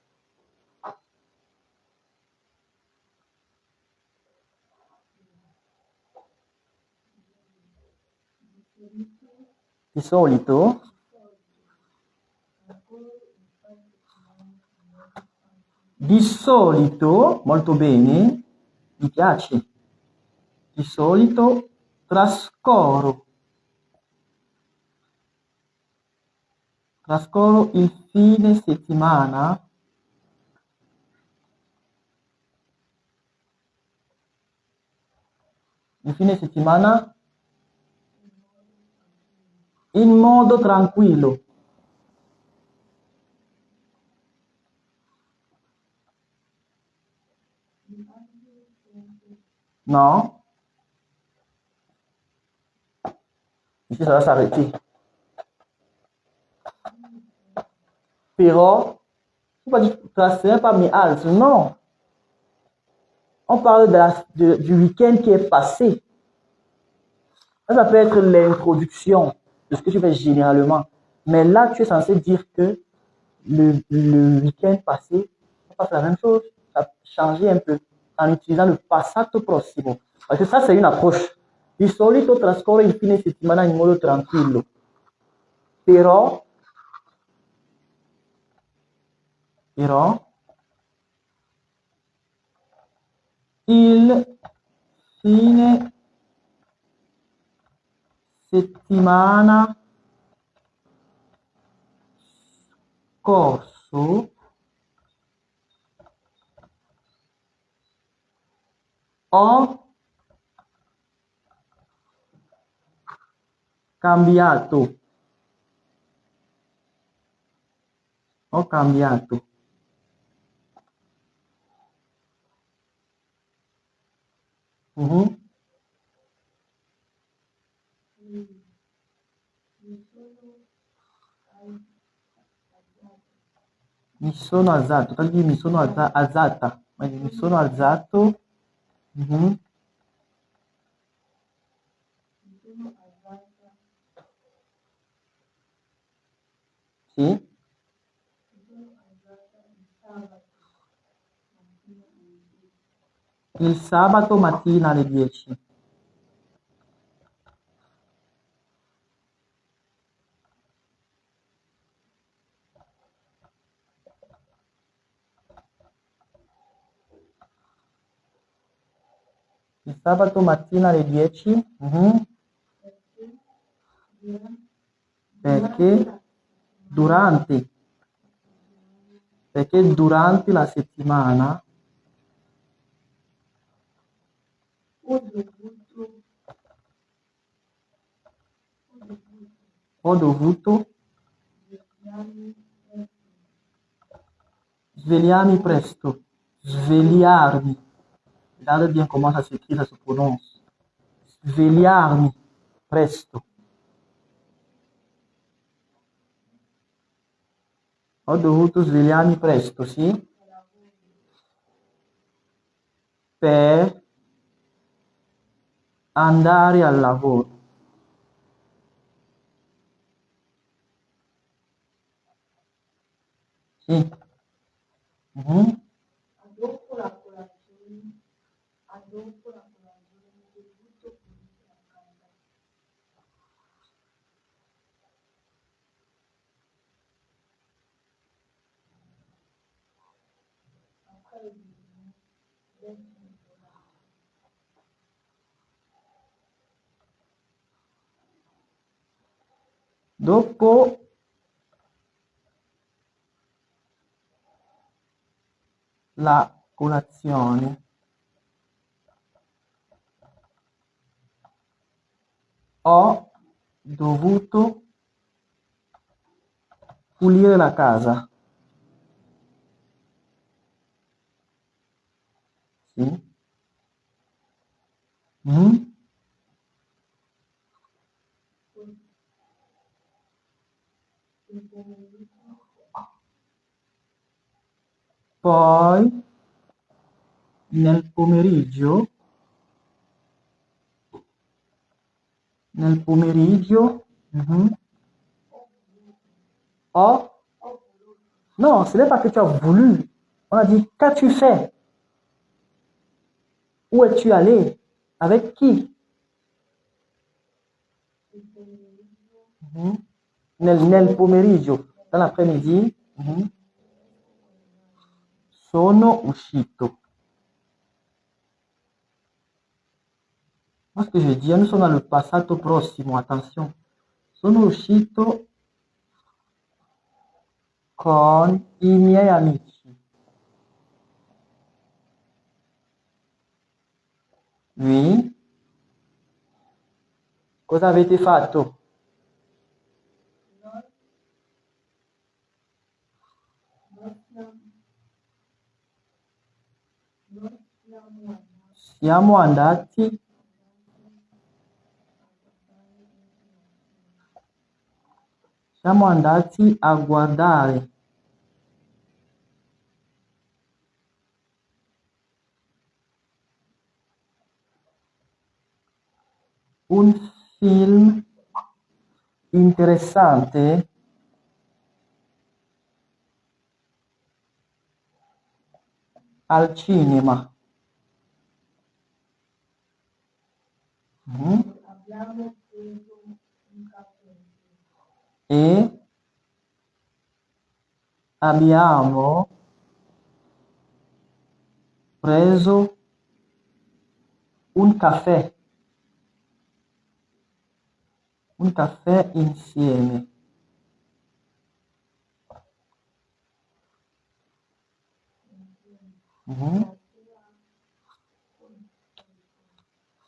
Di solito Di solito, molto bene, mi piace. Di solito trascorro il fine settimana in modo tranquillo. No? Ici, ça va s'arrêter. Però, il faut pas dire tracer par mes halte. Non. On parle du week-end qui est passé. Ça peut être l'introduction de ce que tu fais généralement. Mais là, tu es censé dire que le week-end passé, on passe la même chose. Ça a changé un peu en utilisant le passato prossimo. Parce que ça, c'est une approche. Di solito trascorre il fine settimana in modo tranquillo. Però il fine settimana scorso ho cambiato. Mhm. Mi sono alzato, togli mi sono alzata, quindi mi sono alzato. Mhm. Sì. Il sabato mattina alle 10. Il sabato mattina alle 10. Mhm. Perché durante la settimana ho dovuto svegliarmi presto. Svegliarmi. Regardez bien comment ça s'écrit, ça se prononce. Svegliarmi presto. Ho dovuto svegliarmi presto, sì? Per andare al lavoro. Sì. Mhm. Dopo la colazione ho dovuto pulire la casa. Sì. Mhm. Poi nel pomeriggio mhm, ho non, ce n'est pas que tu as voulu. On a dit qu'as-tu fait? Où es-tu allé? Avec qui? Mhm. Nel pomeriggio, dans l'après-midi. Mhm. Sono uscito. Moi, ce que je dis, nous sommes dans le passato prossimo, attention. Sono uscito con i miei amici. Oui. Cosa avete fatto? Siamo andati a guardare un film interessante al cinema. Mhm. E abbiamo preso un caffè insieme. Mhm.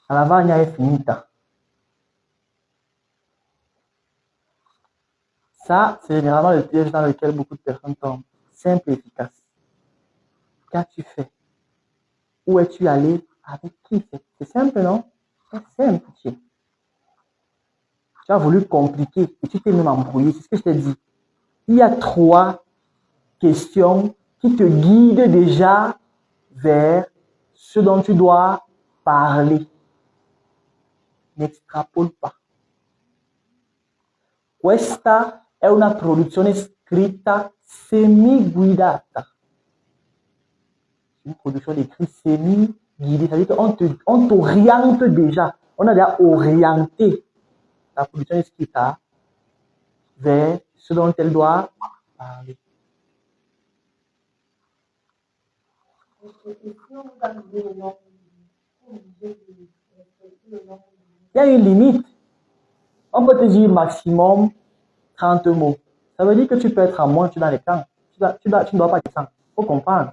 La lavagna è finita. Ça, c'est généralement le piège dans lequel beaucoup de personnes tombent. Simple et efficace. Qu'as-tu fait? Où es-tu allé? Avec qui? C'est simple, non? C'est simple. Tu as voulu compliquer et tu t'es même embrouillé. C'est ce que je t'ai dit. Il y a 3 questions qui te guident déjà vers ce dont tu dois parler. N'extrapole pas. Questa è una produzione scritta semi-guidata. Une production écrite semi-guidée. C'est-à-dire qu'on t'oriente déjà. On a déjà orienté la production écrite vers ce dont elle doit parler. Il y a une limite. On peut te dire maximum 30 mots. Ça veut dire que tu peux être à moins, tu es dans les temps. Tu ne dois pas descendre. Il faut comprendre.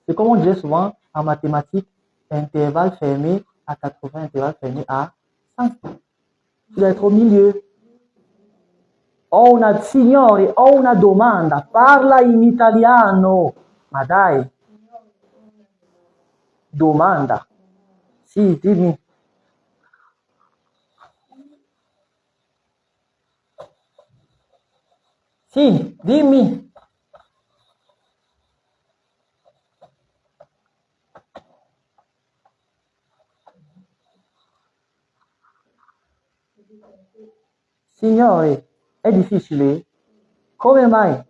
C'est comme on disait souvent en mathématiques, intervalle fermé à 80, intervalle fermé à 100. Tu dois être au milieu. Signore, ho una domanda. Parla in italiano. Ma dai. Domanda. Sì, dimmi. Sì, dimmi. Signore, è difficile? Come mai?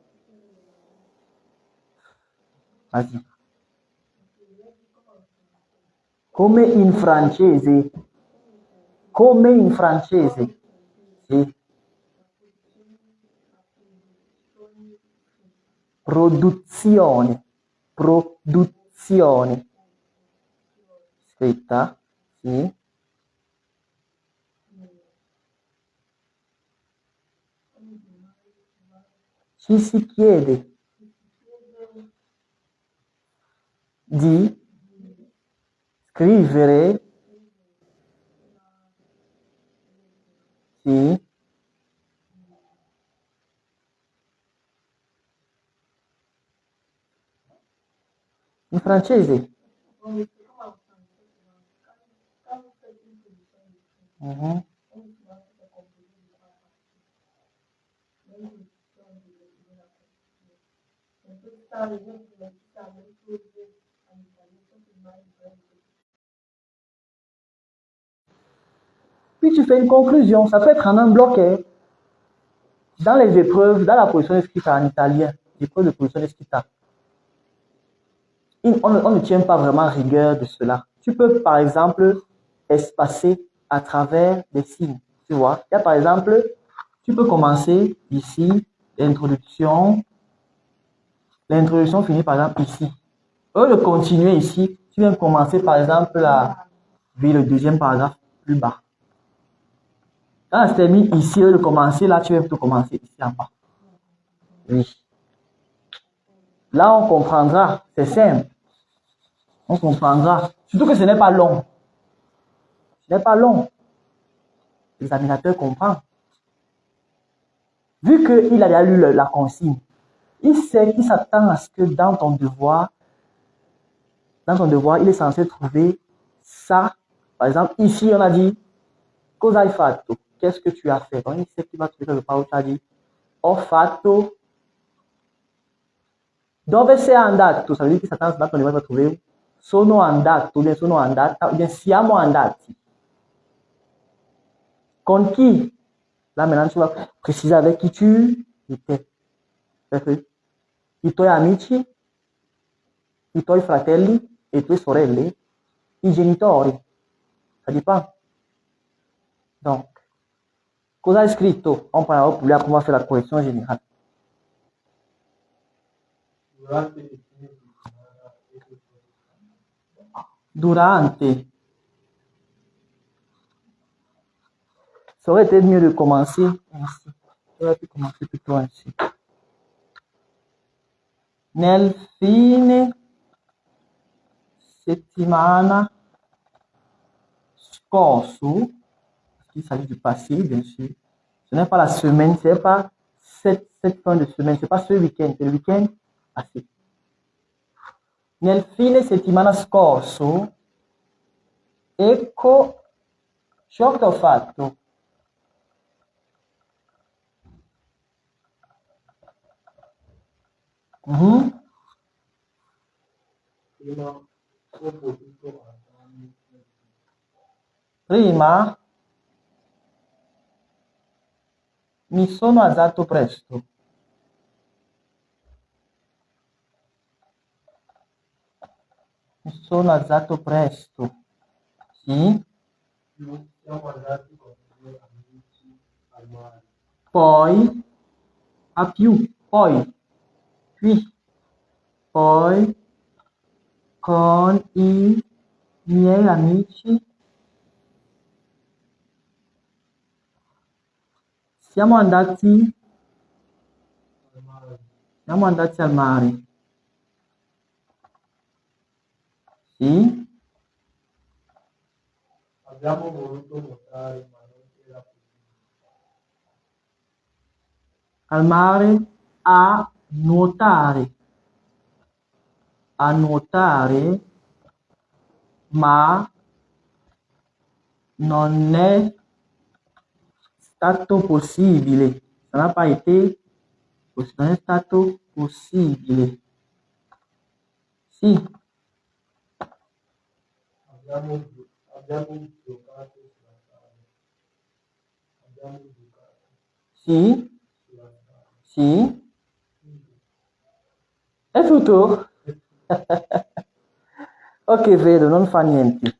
Vas-y. Come in francese. Come in francese. Sì. Produzione. Produzione. Scritta. Sì. Ci si chiede di scrivere, sì, in francese. Mhm. Puis tu fais une conclusion. Ça peut être en un bloc. Dans les épreuves, dans la position écrite en italien, l'épreuve de position écrite, on ne tient pas vraiment rigueur de cela. Tu peux, par exemple, espacer à travers des signes. Tu vois, il y a par exemple, tu peux commencer ici, l'introduction finit par exemple ici. Au lieu de continuer ici, tu viens commencer par exemple à lire le deuxième paragraphe plus bas. Quand ça se termine ici, au lieu de commencer là, tu viens plutôt commencer ici en bas. Oui. Là, on comprendra. C'est simple. On comprendra. Surtout que ce n'est pas long. Ce n'est pas long. L'examinateur comprend. Vu qu'il a déjà lu la consigne, il sait qu'il s'attend à ce que dans ton devoir, il est censé trouver ça. Par exemple, ici, on a dit cosa hai fatto. Qu'est-ce que tu as fait? Donc, il sait qu'il va trouver quelque part où tu as dit ho fatto. Dove sei andato? Ça veut dire qu'il s'attend à ce que ton devoir va trouver sono andato, ou bien sono andata, ou bien siamo andati. Con qui? Là, maintenant, tu vas préciser avec qui tu étais. I tuoi amici, i tuoi fratelli e i tuoi sorelle, i genitori. Ça dépend. Donc, cosa hai scritto? On prend pour là, comment faire la correction générale. Durante il fine settimana e tutto. Durante. Ça aurait été mieux de commencer ainsi. Ça aurait pu commencer plutôt ainsi. Nel fine settimana scorso, il s'agit du passé, bien sûr. Ce n'est pas la semaine, ce n'est pas cette fin de semaine, ce n'est pas ce week-end, c'est le week-end passé. Nel fine settimana scorso, ecco ciò che ho fatto. Mhm. Prima ho potuto alzarmi Prima mi sono alzato presto. Mi sono alzato presto. Sì. più, siamo andati con i miei amici al mare. Poi a più. Poi qui. Poi con i miei amici siamo andati Al mare. siamo andati al mare. Sì. Abbiamo voluto nuotare, ma non era possibile. Al mare a nuotare. A nuotare, ma non è stato possibile. Ça n'a pas été, non è stato possibile. Sì, Abbiamo giocato sulla strada. Abbiamo giocato sì, sulla strada. sì. È tutto? Ok, vedo, non fa niente.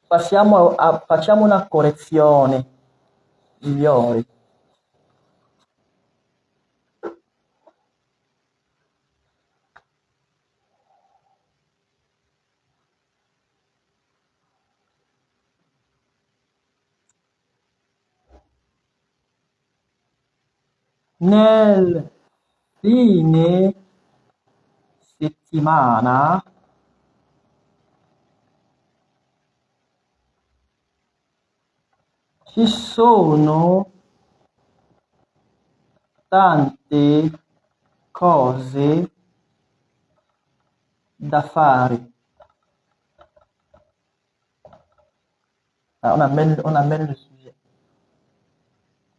Facciamo una correzione migliore. Nel fine settimana ci sono tante cose da fare. Ah, on amène le sujet.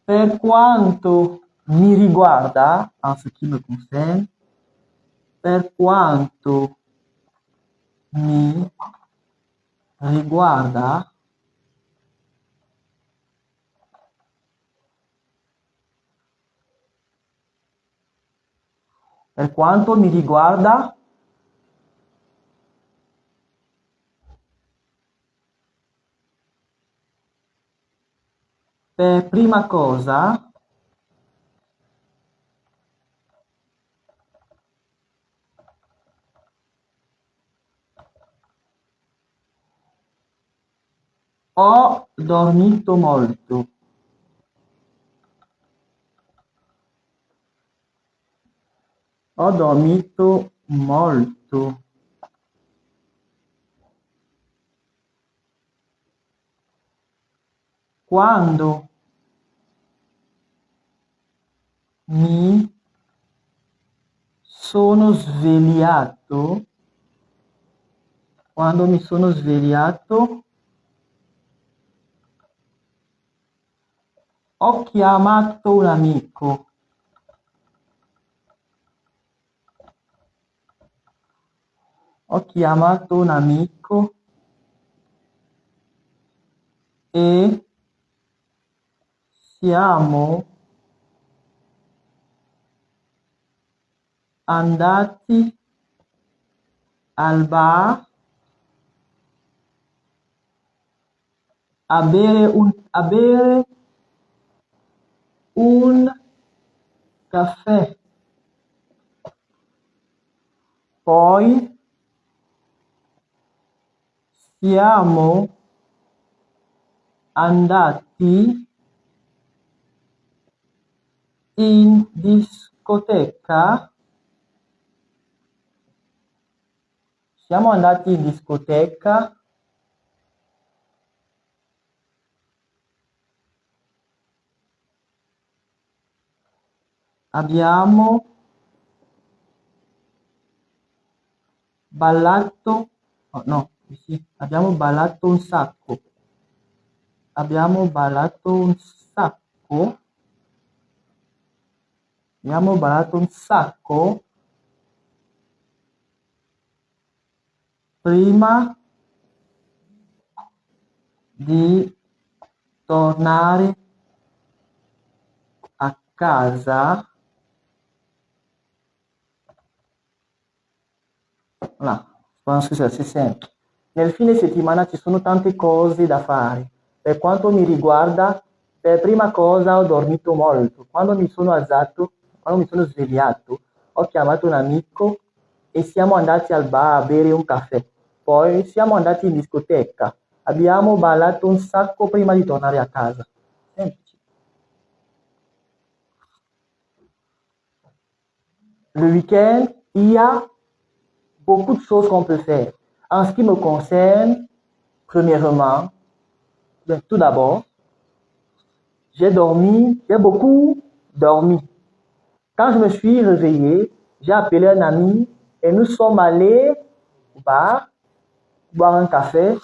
Per quanto mi riguarda, en ce qui me concerne, per quanto mi riguarda, per quanto mi riguarda, per prima cosa, Ho dormito molto. Ho dormito molto. Quando mi sono svegliato, ho chiamato un amico. Ho chiamato un amico e siamo andati al bar a bere un caffè. Poi siamo andati in discoteca. Siamo andati in discoteca. Abbiamo ballato, oh, no, sì, abbiamo ballato un sacco. Abbiamo ballato un sacco. Abbiamo ballato un sacco prima di tornare a casa. Voilà, penso che sia assez semplice. Nel fine settimana ci sono tante cose da fare. Per quanto mi riguarda, per prima cosa ho dormito molto. Quando mi sono alzato, quando mi sono svegliato, ho chiamato un amico e siamo andati al bar a bere un caffè. Poi siamo andati in discoteca. Abbiamo ballato un sacco prima di tornare a casa. Semplice. Le week-end, il y a beaucoup de choses qu'on peut faire. En ce qui me concerne, premièrement, tout d'abord, j'ai beaucoup dormi. Quand je me suis réveillé, j'ai appelé un ami et nous sommes allés au bar, boire un café.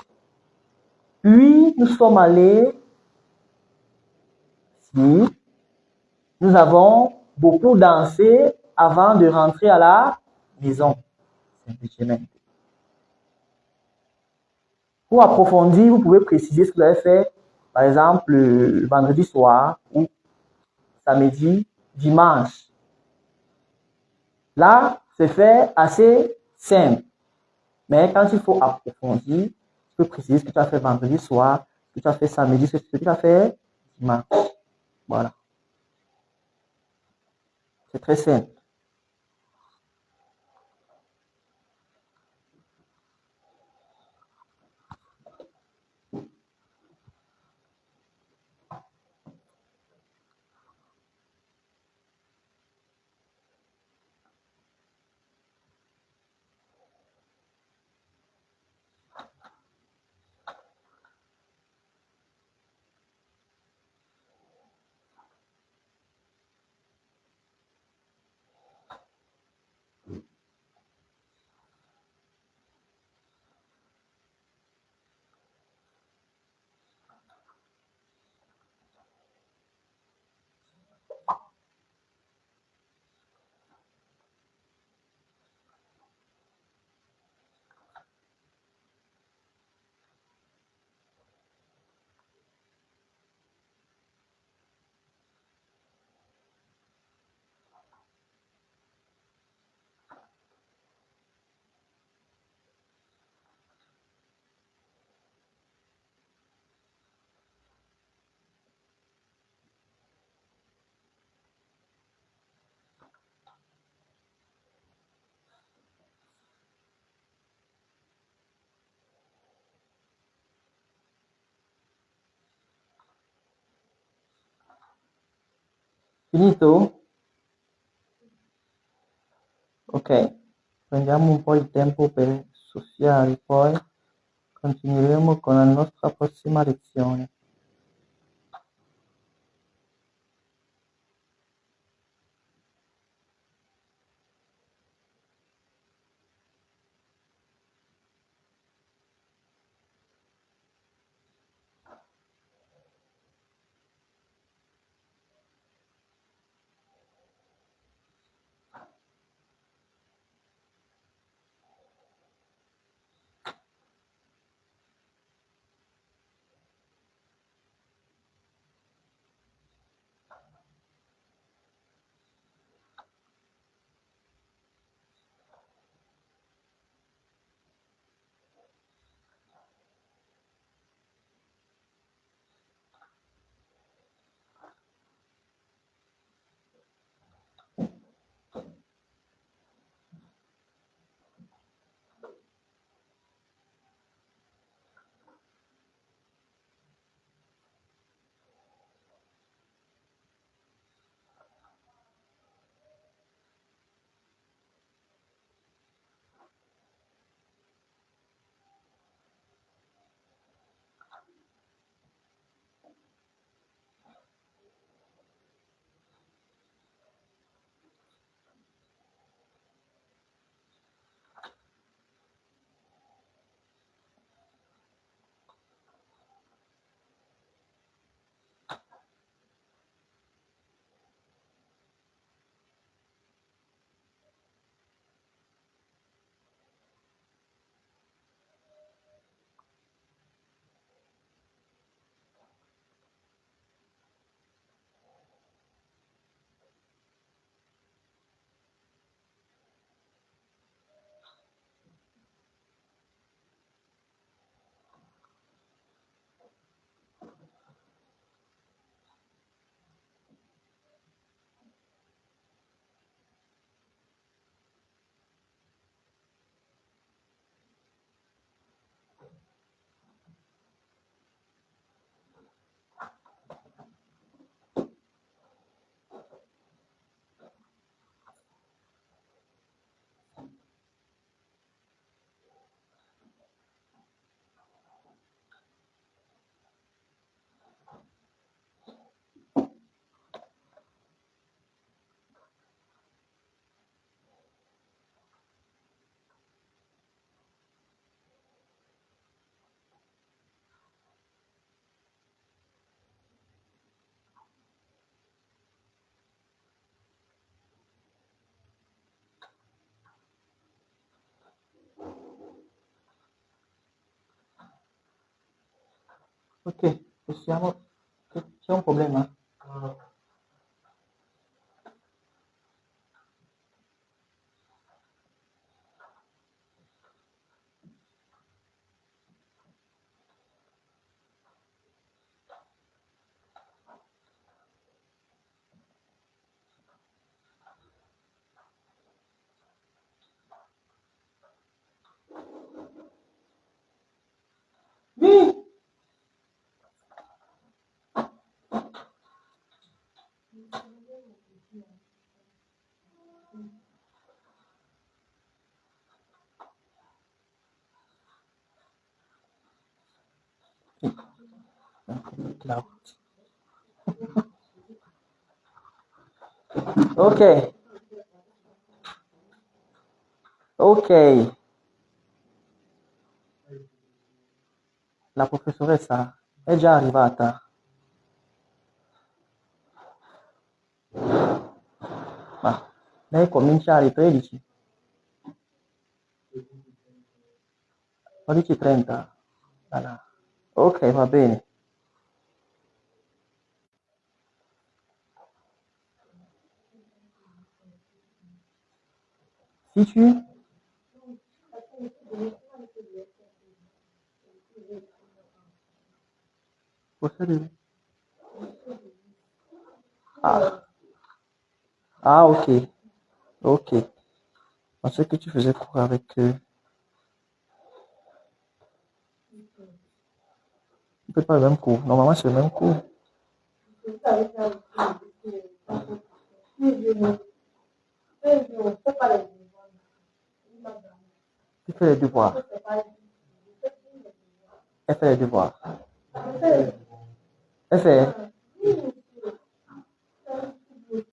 Puis, nous sommes allés ici. Nous avons beaucoup dansé avant de rentrer à la maison. Simplement. Pour approfondir, vous pouvez préciser ce que vous avez fait, par exemple, le vendredi soir ou samedi, dimanche. Là, c'est fait assez simple. Mais quand il faut approfondir, tu peux préciser ce que tu as fait vendredi soir, ce que tu as fait samedi, ce que tu as fait dimanche. Voilà. C'est très simple. Finito? Ok, prendiamo un po' il tempo per soffiare, poi continueremo con la nostra prossima lezione. Ok, possiamo... C'è un problema? Vieni! Sì, Cloud. Ok, ok. La professoressa è già arrivata. Ma lei comincia alle 13. 12:30. Voilà. Ok, va bene. Si tu... Possède... Ah, ah, ok. Ok. Je pensais que tu faisais cours avec eux. Tu fais pas le même cours. Normalement, c'est le même cours. Tu fais les devoirs. Elle fait les devoirs. Elle fait.